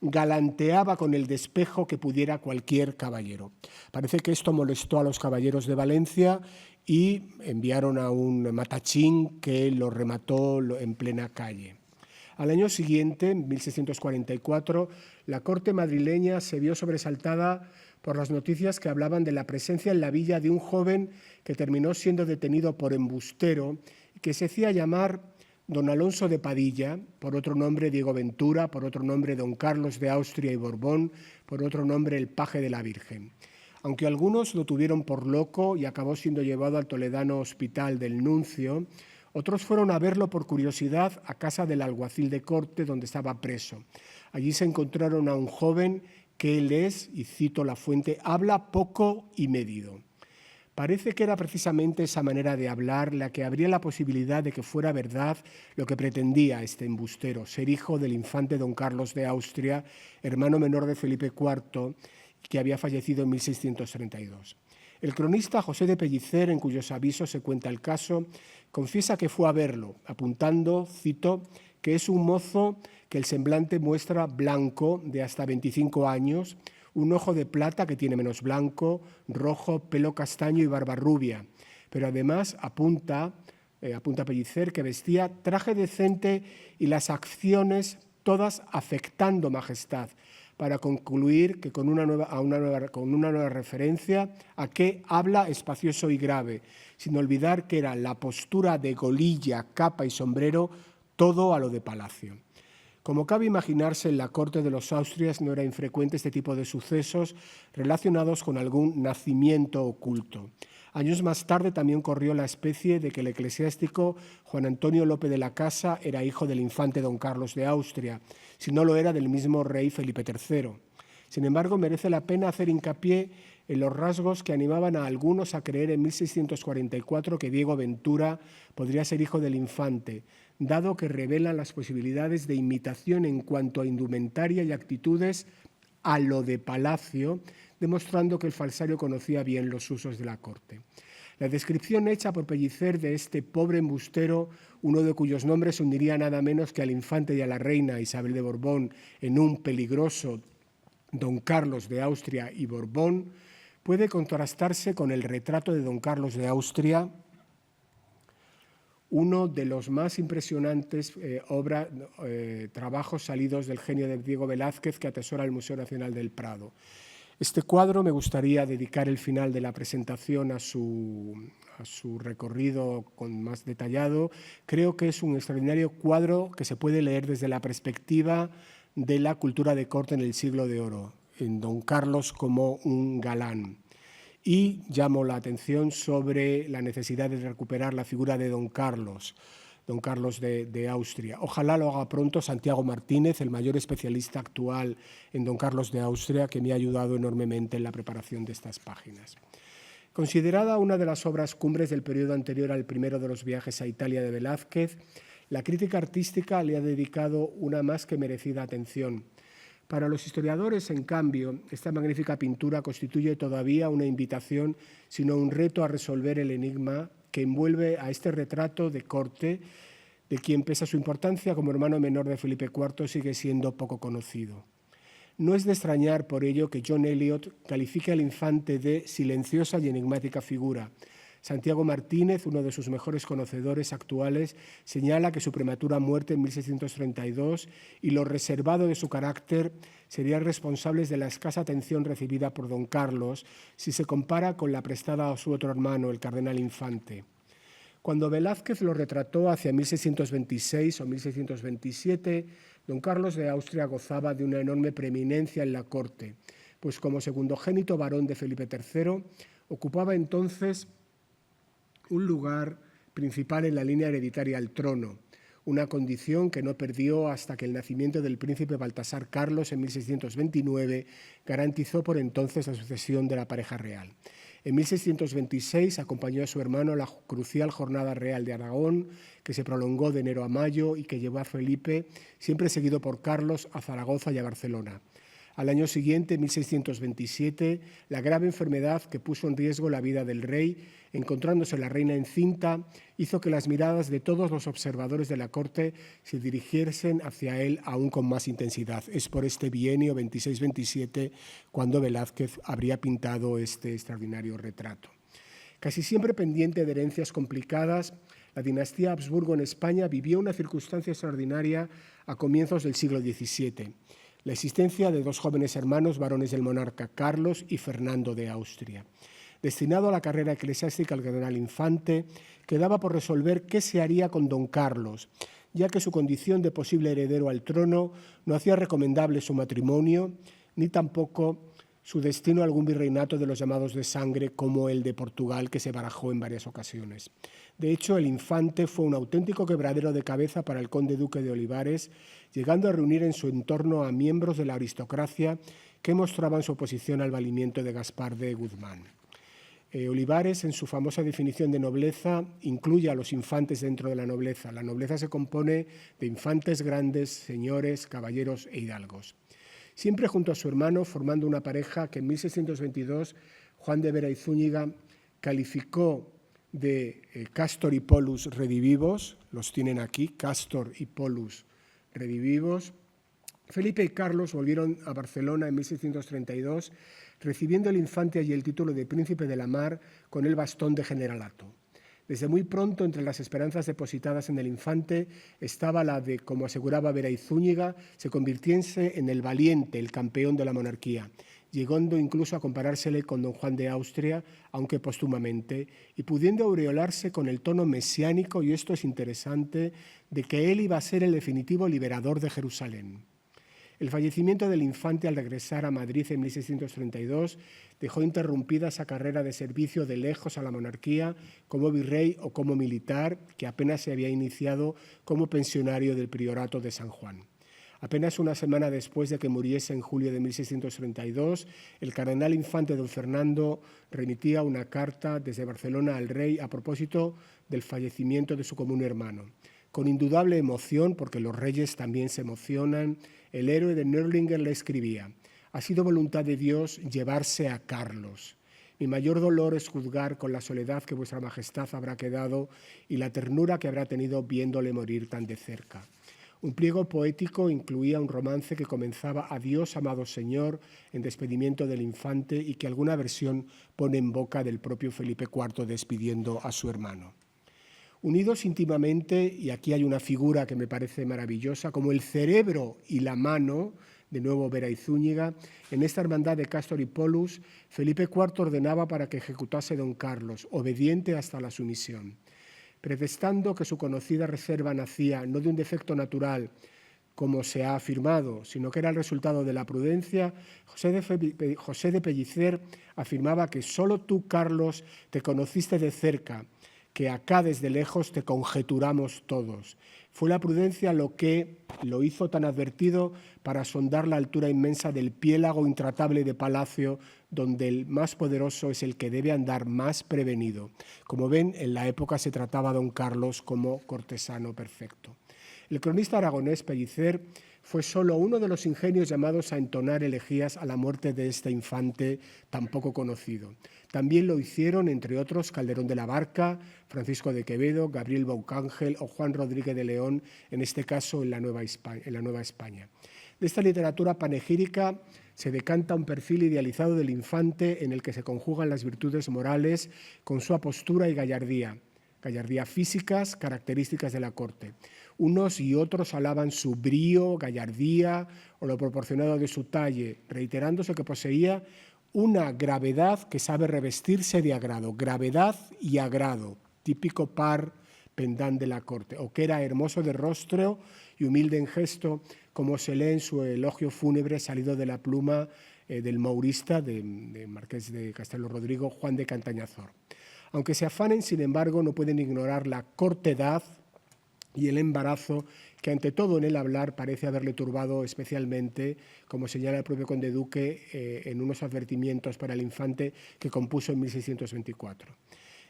galanteaba con el despejo que pudiera cualquier caballero. Parece que esto molestó a los caballeros de Valencia y enviaron a un matachín que lo remató en plena calle. Al año siguiente, en 1644, la corte madrileña se vio sobresaltada por las noticias que hablaban de la presencia en la villa de un joven que terminó siendo detenido por embustero y que se hacía llamar don Alonso de Padilla, por otro nombre Diego Ventura, por otro nombre don Carlos de Austria y Borbón, por otro nombre el paje de la Virgen. Aunque algunos lo tuvieron por loco y acabó siendo llevado al toledano hospital del Nuncio, otros fueron a verlo por curiosidad a casa del alguacil de corte donde estaba preso. Allí se encontraron a un joven que les, y cito la fuente, habla poco y medido. Parece que era precisamente esa manera de hablar la que abría la posibilidad de que fuera verdad lo que pretendía este embustero, ser hijo del infante don Carlos de Austria, hermano menor de Felipe IV, que había fallecido en 1632. El cronista José de Pellicer, en cuyos avisos se cuenta el caso, confiesa que fue a verlo, apuntando, cito, que es un mozo que el semblante muestra blanco de hasta 25 años, un ojo de plata que tiene menos blanco, rojo, pelo castaño y barba rubia. Pero además apunta Pellicer que vestía traje decente y las acciones todas afectando majestad, para concluir que con una nueva referencia a que habla espacioso y grave, sin olvidar que era la postura de golilla, capa y sombrero, todo a lo de palacio. Como cabe imaginarse, en la corte de los Austrias no era infrecuente este tipo de sucesos relacionados con algún nacimiento oculto. Años más tarde también corrió la especie de que el eclesiástico Juan Antonio Lope de la Casa era hijo del infante don Carlos de Austria, si no lo era del mismo rey Felipe III. Sin embargo, merece la pena hacer hincapié en los rasgos que animaban a algunos a creer en 1644 que Diego Ventura podría ser hijo del infante, dado que revelan las posibilidades de imitación en cuanto a indumentaria y actitudes a lo de palacio, demostrando que el falsario conocía bien los usos de la corte. La descripción hecha por Pellicer de este pobre embustero, uno de cuyos nombres uniría nada menos que al infante y a la reina Isabel de Borbón en un peligroso don Carlos de Austria y Borbón, puede contrastarse con el retrato de don Carlos de Austria, uno de los más impresionantes trabajos salidos del genio de Diego Velázquez que atesora el Museo Nacional del Prado. Este cuadro me gustaría dedicar el final de la presentación a su recorrido más detallado. Creo que es un extraordinario cuadro que se puede leer desde la perspectiva de la cultura de corte en el siglo de oro, en don Carlos como un galán. Y llamo la atención sobre la necesidad de recuperar la figura de don Carlos de Austria. Ojalá lo haga pronto Santiago Martínez, el mayor especialista actual en don Carlos de Austria, que me ha ayudado enormemente en la preparación de estas páginas. Considerada una de las obras cumbres del periodo anterior al primero de los viajes a Italia de Velázquez, la crítica artística le ha dedicado una más que merecida atención. Para los historiadores, en cambio, esta magnífica pintura constituye todavía una invitación, sino un reto a resolver el enigma que envuelve a este retrato de corte, de quien, pese a su importancia como hermano menor de Felipe IV, sigue siendo poco conocido. No es de extrañar por ello que John Eliot califique al infante de silenciosa y enigmática figura, Santiago Martínez, uno de sus mejores conocedores actuales, señala que su prematura muerte en 1632 y lo reservado de su carácter serían responsables de la escasa atención recibida por don Carlos si se compara con la prestada a su otro hermano, el cardenal Infante. Cuando Velázquez lo retrató hacia 1626 o 1627, don Carlos de Austria gozaba de una enorme preeminencia en la corte, pues como segundogénito varón de Felipe III, ocupaba entonces un lugar principal en la línea hereditaria al trono, una condición que no perdió hasta que el nacimiento del príncipe Baltasar Carlos en 1629 garantizó por entonces la sucesión de la pareja real. En 1626 acompañó a su hermano a la crucial Jornada Real de Aragón, que se prolongó de enero a mayo y que llevó a Felipe, siempre seguido por Carlos, a Zaragoza y a Barcelona. Al año siguiente, 1627, la grave enfermedad que puso en riesgo la vida del rey, encontrándose la reina encinta, hizo que las miradas de todos los observadores de la corte se dirigiesen hacia él aún con más intensidad. Es por este bienio 26-27 cuando Velázquez habría pintado este extraordinario retrato. Casi siempre pendiente de herencias complicadas, la dinastía Habsburgo en España vivió una circunstancia extraordinaria a comienzos del siglo XVII. La existencia de dos jóvenes hermanos varones del monarca, Carlos y Fernando de Austria. Destinado a la carrera eclesiástica al cardenal Infante, quedaba por resolver qué se haría con don Carlos, ya que su condición de posible heredero al trono no hacía recomendable su matrimonio, ni tampoco su destino a algún virreinato de los llamados de sangre, como el de Portugal, que se barajó en varias ocasiones. De hecho, el Infante fue un auténtico quebradero de cabeza para el conde duque de Olivares, llegando a reunir en su entorno a miembros de la aristocracia que mostraban su oposición al valimiento de Gaspar de Guzmán. Olivares, en su famosa definición de nobleza, incluye a los infantes dentro de la nobleza. La nobleza se compone de infantes grandes, señores, caballeros e hidalgos. Siempre junto a su hermano, formando una pareja que en 1622 Juan de Vera y Zúñiga calificó de Castor y Polus redivivos, los tienen aquí, Castor y Polus redivivos. Felipe y Carlos volvieron a Barcelona en 1632, recibiendo el infante allí el título de Príncipe de la Mar con el bastón de generalato. Desde muy pronto, entre las esperanzas depositadas en el infante, estaba la de, como aseguraba Vera y Zúñiga, se convirtiese en el valiente, el campeón de la monarquía, llegando incluso a comparársele con don Juan de Austria, aunque póstumamente, y pudiendo aureolarse con el tono mesiánico, y esto es interesante, de que él iba a ser el definitivo liberador de Jerusalén. El fallecimiento del infante al regresar a Madrid en 1632 dejó interrumpida esa carrera de servicio de lejos a la monarquía como virrey o como militar que apenas se había iniciado como pensionario del priorato de San Juan. Apenas una semana después de que muriese en julio de 1632, el cardenal infante don Fernando remitía una carta desde Barcelona al rey a propósito del fallecimiento de su común hermano. Con indudable emoción, porque los reyes también se emocionan, el héroe de Nördlingen le escribía: «Ha sido voluntad de Dios llevarse a Carlos. Mi mayor dolor es juzgar con la soledad que vuestra majestad habrá quedado y la ternura que habrá tenido viéndole morir tan de cerca». Un pliego poético incluía un romance que comenzaba «Adiós, amado señor», en despedimiento del infante, y que alguna versión pone en boca del propio Felipe IV despidiendo a su hermano. Unidos íntimamente, y aquí hay una figura que me parece maravillosa, como el cerebro y la mano, de nuevo Vera y Zúñiga, en esta hermandad de Castor y Polus, Felipe IV ordenaba para que ejecutase don Carlos, obediente hasta la sumisión. Pretextando que su conocida reserva nacía no de un defecto natural, como se ha afirmado, sino que era el resultado de la prudencia, José de Pellicer afirmaba que solo tú, Carlos, te conociste de cerca, que acá desde lejos te conjeturamos todos. Fue la prudencia lo que lo hizo tan advertido para sondar la altura inmensa del piélago intratable de Palacio, donde el más poderoso es el que debe andar más prevenido. Como ven, en la época se trataba a don Carlos como cortesano perfecto. El cronista aragonés Pellicer fue solo uno de los ingenios llamados a entonar elegías a la muerte de este infante tan poco conocido. También lo hicieron, entre otros, Calderón de la Barca, Francisco de Quevedo, Gabriel Boucángel o Juan Rodríguez de León, en este caso en la Nueva España. De esta literatura panegírica se decanta un perfil idealizado del infante en el que se conjugan las virtudes morales con su apostura y gallardía físicas, características de la corte. Unos y otros alaban su brío, gallardía o lo proporcionado de su talle, reiterándose que poseía una gravedad que sabe revestirse de agrado, gravedad y agrado, típico par pendant de la corte, o que era hermoso de rostro y humilde en gesto, como se lee en su elogio fúnebre salido de la pluma del maurista, de Marqués de Castelo Rodrigo, Juan de Cantañazor. Aunque se afanen, sin embargo, no pueden ignorar la cortedad y el embarazo que ante todo en el hablar parece haberle turbado especialmente, como señala el propio conde duque en unos advertimientos para el infante que compuso en 1624.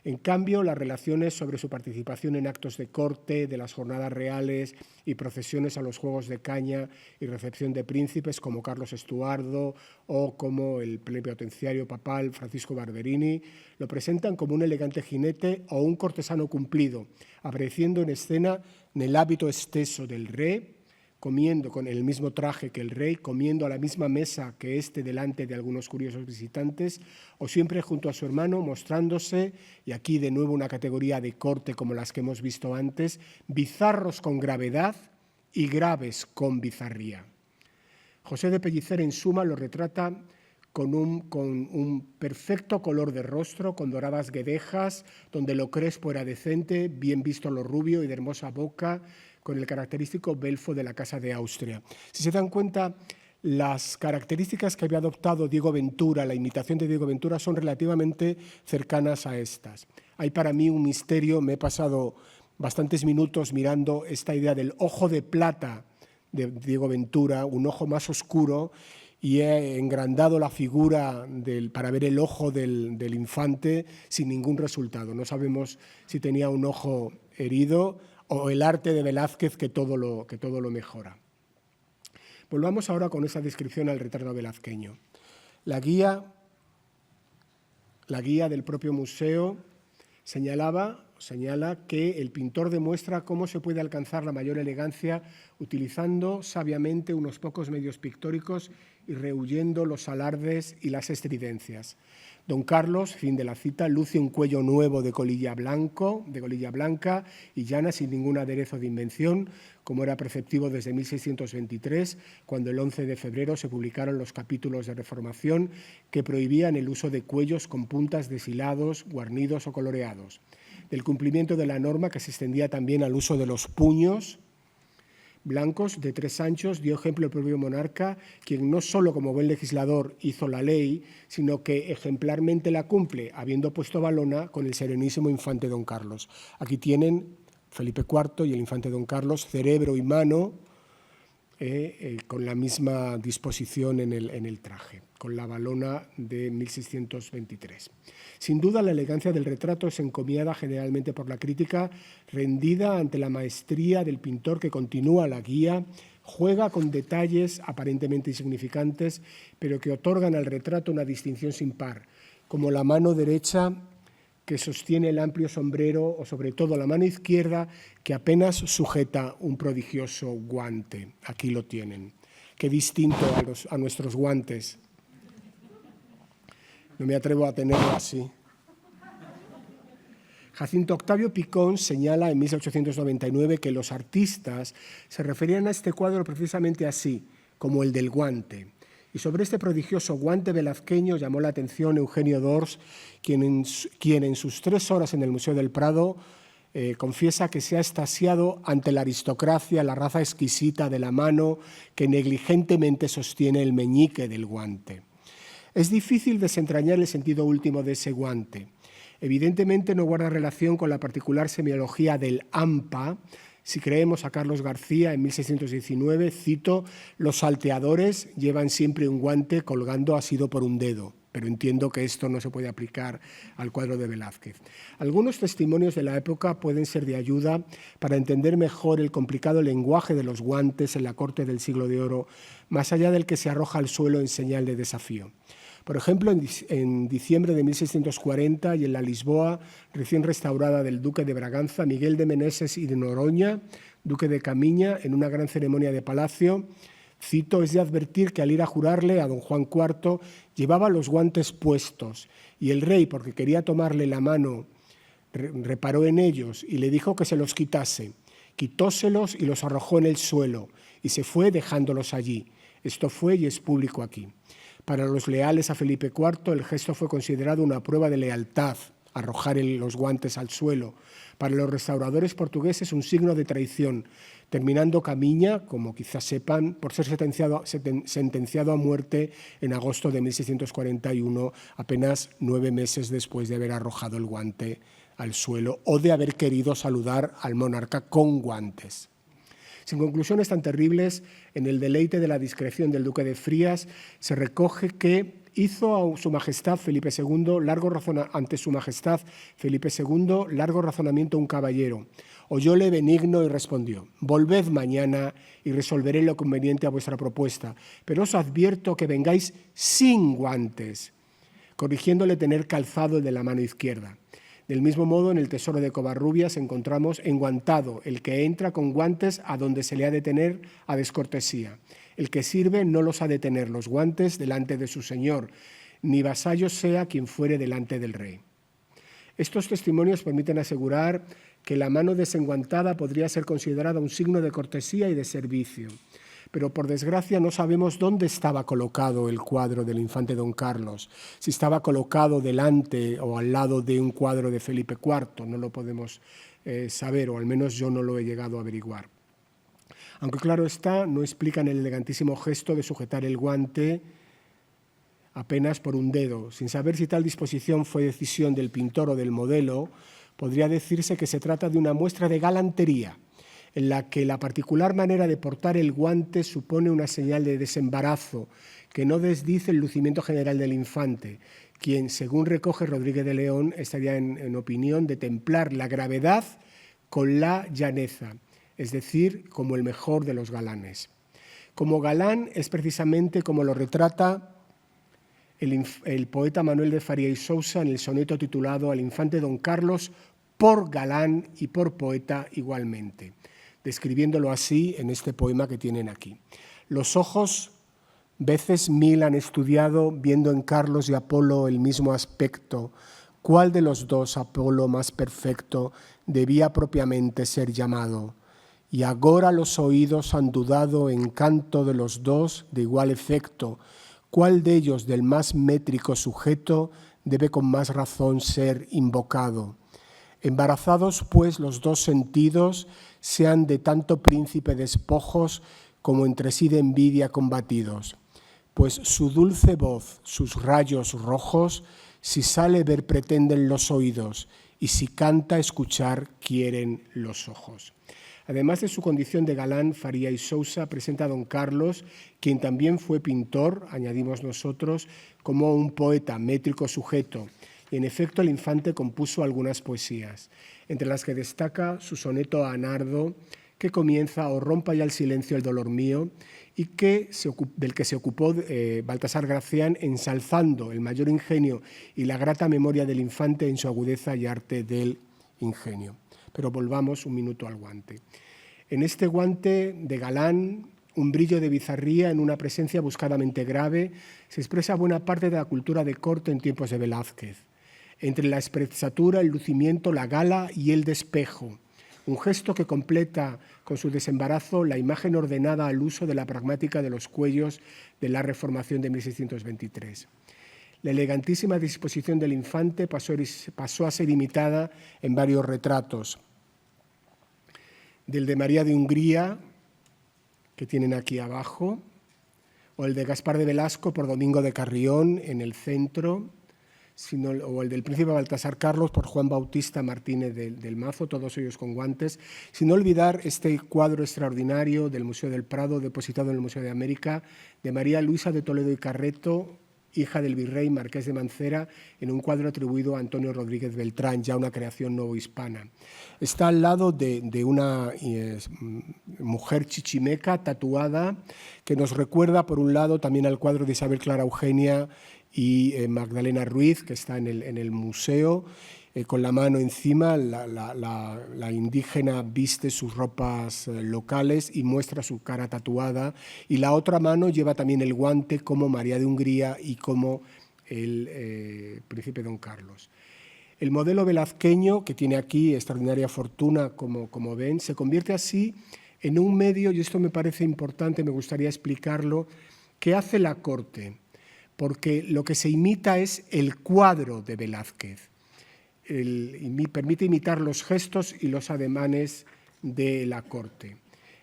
En cambio, las relaciones sobre su participación en actos de corte, de las jornadas reales y procesiones a los juegos de caña y recepción de príncipes como Carlos Estuardo o como el plenipotenciario papal Francisco Barberini, lo presentan como un elegante jinete o un cortesano cumplido, apareciendo en escena en el hábito esteso del rey, comiendo con el mismo traje que el rey, comiendo a la misma mesa que éste delante de algunos curiosos visitantes, o siempre junto a su hermano, mostrándose, y aquí de nuevo una categoría de corte como las que hemos visto antes, bizarros con gravedad y graves con bizarría. José de Pellicer, en suma, lo retrata con un perfecto color de rostro, con doradas guedejas, donde lo crespo era decente, bien visto lo rubio y de hermosa boca, con el característico belfo de la Casa de Austria. Si se dan cuenta, las características que había adoptado Diego Ventura, la imitación de Diego Ventura, son relativamente cercanas a estas. Hay para mí un misterio, me he pasado bastantes minutos mirando esta idea del ojo de plata de Diego Ventura, un ojo más oscuro, y he engrandado la figura para ver el ojo del infante sin ningún resultado. No sabemos si tenía un ojo herido o el arte de Velázquez que todo lo mejora. Volvamos ahora con esa descripción al retrato velazqueño. La guía del propio museo señala que el pintor demuestra cómo se puede alcanzar la mayor elegancia utilizando sabiamente unos pocos medios pictóricos y rehuyendo los alardes y las estridencias. Don Carlos, fin de la cita, luce un cuello nuevo de colilla blanca y llana sin ningún aderezo de invención, como era perceptivo desde 1623, cuando el 11 de febrero se publicaron los capítulos de reformación que prohibían el uso de cuellos con puntas deshilados, guarnidos o coloreados. Del cumplimiento de la norma, que se extendía también al uso de los puños blancos de 3 anchos, dio ejemplo el propio monarca, quien no solo como buen legislador hizo la ley, sino que ejemplarmente la cumple, habiendo puesto balona con el serenísimo infante don Carlos. Aquí tienen Felipe IV y el infante don Carlos, cerebro y mano, con la misma disposición en el traje, con la balona de 1623. Sin duda, la elegancia del retrato es encomiada generalmente por la crítica, rendida ante la maestría del pintor que continúa la guía, juega con detalles aparentemente insignificantes, pero que otorgan al retrato una distinción sin par, como la mano derecha que sostiene el amplio sombrero o sobre todo la mano izquierda que apenas sujeta un prodigioso guante. Aquí lo tienen. Qué distinto a nuestros guantes. No me atrevo a tenerlo así. Jacinto Octavio Picón señala en 1899 que los artistas se referían a este cuadro precisamente así, como el del guante. Y sobre este prodigioso guante velazqueño llamó la atención Eugenio d'Ors, quien en sus 3 horas en el Museo del Prado confiesa que se ha extasiado ante la aristocracia, la raza exquisita de la mano que negligentemente sostiene el meñique del guante. Es difícil desentrañar el sentido último de ese guante. Evidentemente no guarda relación con la particular semiología del hampa. Si creemos a Carlos García en 1619, cito, los salteadores llevan siempre un guante colgando asido por un dedo, pero entiendo que esto no se puede aplicar al cuadro de Velázquez. Algunos testimonios de la época pueden ser de ayuda para entender mejor el complicado lenguaje de los guantes en la corte del siglo de oro, más allá del que se arroja al suelo en señal de desafío. Por ejemplo, en diciembre de 1640 y en la Lisboa recién restaurada del duque de Braganza, Miguel de Meneses y de Noroña, duque de Camiña, en una gran ceremonia de palacio, Cito: «Es de advertir que al ir a jurarle a don Juan IV llevaba los guantes puestos y el rey, porque quería tomarle la mano, reparó en ellos y le dijo que se los quitase. Quitóselos y los arrojó en el suelo y se fue dejándolos allí. Esto fue y es público aquí». Para los leales a Felipe IV, el gesto fue considerado una prueba de lealtad, arrojar los guantes al suelo. Para los restauradores portugueses, un signo de traición, terminando Camiña, como quizás sepan, por ser sentenciado a muerte en agosto de 1641, apenas 9 meses después de haber arrojado el guante al suelo o de haber querido saludar al monarca con guantes. Sin conclusiones tan terribles, en el deleite de la discreción del duque de Frías se recoge que hizo a su majestad Felipe II ante su majestad Felipe II largo razonamiento un caballero. Oyóle benigno y respondió: «Volved mañana y resolveré lo conveniente a vuestra propuesta, pero os advierto que vengáis sin guantes», corrigiéndole tener calzado el de la mano izquierda. Del mismo modo, en el Tesoro de Covarrubias encontramos enguantado el que entra con guantes a donde se le ha de tener a descortesía. El que sirve no los ha de tener los guantes delante de su señor, ni vasallo sea quien fuere delante del rey. Estos testimonios permiten asegurar que la mano desenguantada podría ser considerada un signo de cortesía y de servicio. Pero por desgracia no sabemos dónde estaba colocado el cuadro del infante don Carlos, si estaba colocado delante o al lado de un cuadro de Felipe IV, no lo podemos saber, o al menos yo no lo he llegado a averiguar. Aunque claro está, no explican el elegantísimo gesto de sujetar el guante apenas por un dedo. Sin saber si tal disposición fue decisión del pintor o del modelo, podría decirse que se trata de una muestra de galantería, en la que la particular manera de portar el guante supone una señal de desembarazo que no desdice el lucimiento general del infante, quien, según recoge Rodríguez de León, estaría en opinión de templar la gravedad con la llaneza, es decir, como el mejor de los galanes. Como galán es precisamente como lo retrata el poeta Manuel de Faria y Sousa en el soneto titulado Al infante don Carlos, por galán y por poeta igualmente, describiéndolo así en este poema que tienen aquí. Los ojos, veces mil han estudiado, viendo en Carlos y Apolo el mismo aspecto, ¿cuál de los dos, Apolo más perfecto, debía propiamente ser llamado? Y agora los oídos han dudado en canto de los dos de igual efecto, ¿cuál de ellos del más métrico sujeto debe con más razón ser invocado? Embarazados, pues, los dos sentidos, sean de tanto príncipe despojos como entre sí de envidia combatidos. Pues su dulce voz, sus rayos rojos, si sale ver pretenden los oídos, y si canta escuchar quieren los ojos. Además de su condición de galán, Faria y Sousa presenta a don Carlos, quien también fue pintor, añadimos nosotros, como un poeta métrico sujeto. Y en efecto el infante compuso algunas poesías, entre las que destaca su soneto a Nardo, que comienza «O rompa ya el silencio el dolor mío», y del que se ocupó Baltasar Gracián, ensalzando el mayor ingenio y la grata memoria del infante en su agudeza y arte del ingenio. Pero volvamos un minuto al guante. En este guante de galán, un brillo de bizarría en una presencia buscadamente grave, se expresa buena parte de la cultura de corte en tiempos de Velázquez. Entre la espresatura, el lucimiento, la gala y el despejo. Un gesto que completa con su desembarazo la imagen ordenada al uso de la pragmática de los cuellos de la Reformación de 1623. La elegantísima disposición del infante pasó a ser imitada en varios retratos. Del de María de Hungría, que tienen aquí abajo, o el de Gaspar de Velasco por Domingo de Carrión en el centro, o el del príncipe Baltasar Carlos por Juan Bautista Martínez del Mazo, todos ellos con guantes, sin olvidar este cuadro extraordinario del Museo del Prado, depositado en el Museo de América, de María Luisa de Toledo y Carreto, hija del virrey Marqués de Mancera, en un cuadro atribuido a Antonio Rodríguez Beltrán, ya una creación novohispana. Está al lado de una mujer chichimeca tatuada, que nos recuerda, por un lado, también al cuadro de Isabel Clara Eugenia y Magdalena Ruiz, que está en el museo, con la mano encima, la indígena viste sus ropas locales y muestra su cara tatuada, y la otra mano lleva también el guante como María de Hungría y como el príncipe Don Carlos. El modelo velazqueño, que tiene aquí extraordinaria fortuna, como ven, se convierte así en un medio, y esto me parece importante, me gustaría explicarlo, que hace la corte, porque lo que se imita es el cuadro de Velázquez. Permite imitar los gestos y los ademanes de la corte.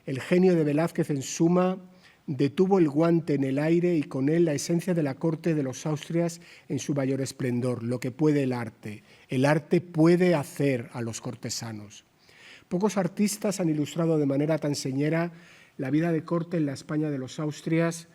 El genio de Velázquez, en suma, detuvo el guante en el aire y con él la esencia de la corte de los Austrias en su mayor esplendor, lo que puede el arte. El arte puede hacer a los cortesanos. Pocos artistas han ilustrado de manera tan señera la vida de corte en la España de los Austrias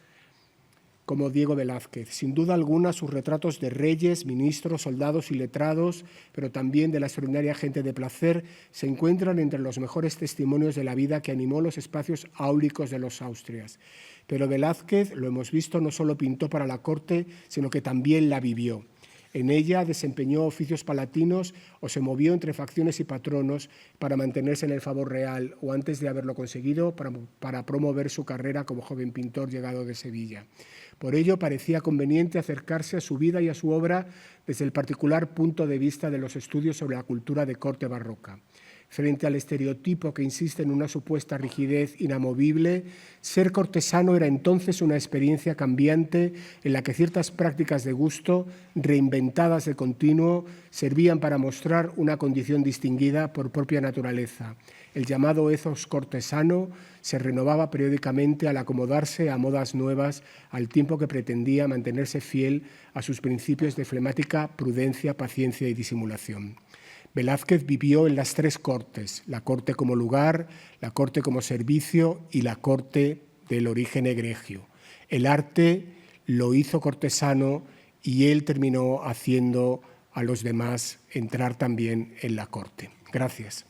como Diego Velázquez. Sin duda alguna, sus retratos de reyes, ministros, soldados y letrados, pero también de la extraordinaria gente de placer, se encuentran entre los mejores testimonios de la vida que animó los espacios áuricos de los Austrias. Pero Velázquez, lo hemos visto, no solo pintó para la corte, sino que también la vivió. En ella desempeñó oficios palatinos o se movió entre facciones y patronos para mantenerse en el favor real o, antes de haberlo conseguido, para promover su carrera como joven pintor llegado de Sevilla. Por ello, parecía conveniente acercarse a su vida y a su obra desde el particular punto de vista de los estudios sobre la cultura de corte barroca. Frente al estereotipo que insiste en una supuesta rigidez inamovible, ser cortesano era entonces una experiencia cambiante en la que ciertas prácticas de gusto, reinventadas de continuo, servían para mostrar una condición distinguida por propia naturaleza. El llamado ethos cortesano se renovaba periódicamente al acomodarse a modas nuevas, al tiempo que pretendía mantenerse fiel a sus principios de flemática prudencia, paciencia y disimulación. Velázquez vivió en las tres cortes, la corte como lugar, la corte como servicio y la corte del origen egregio. El arte lo hizo cortesano y él terminó haciendo a los demás entrar también en la corte. Gracias.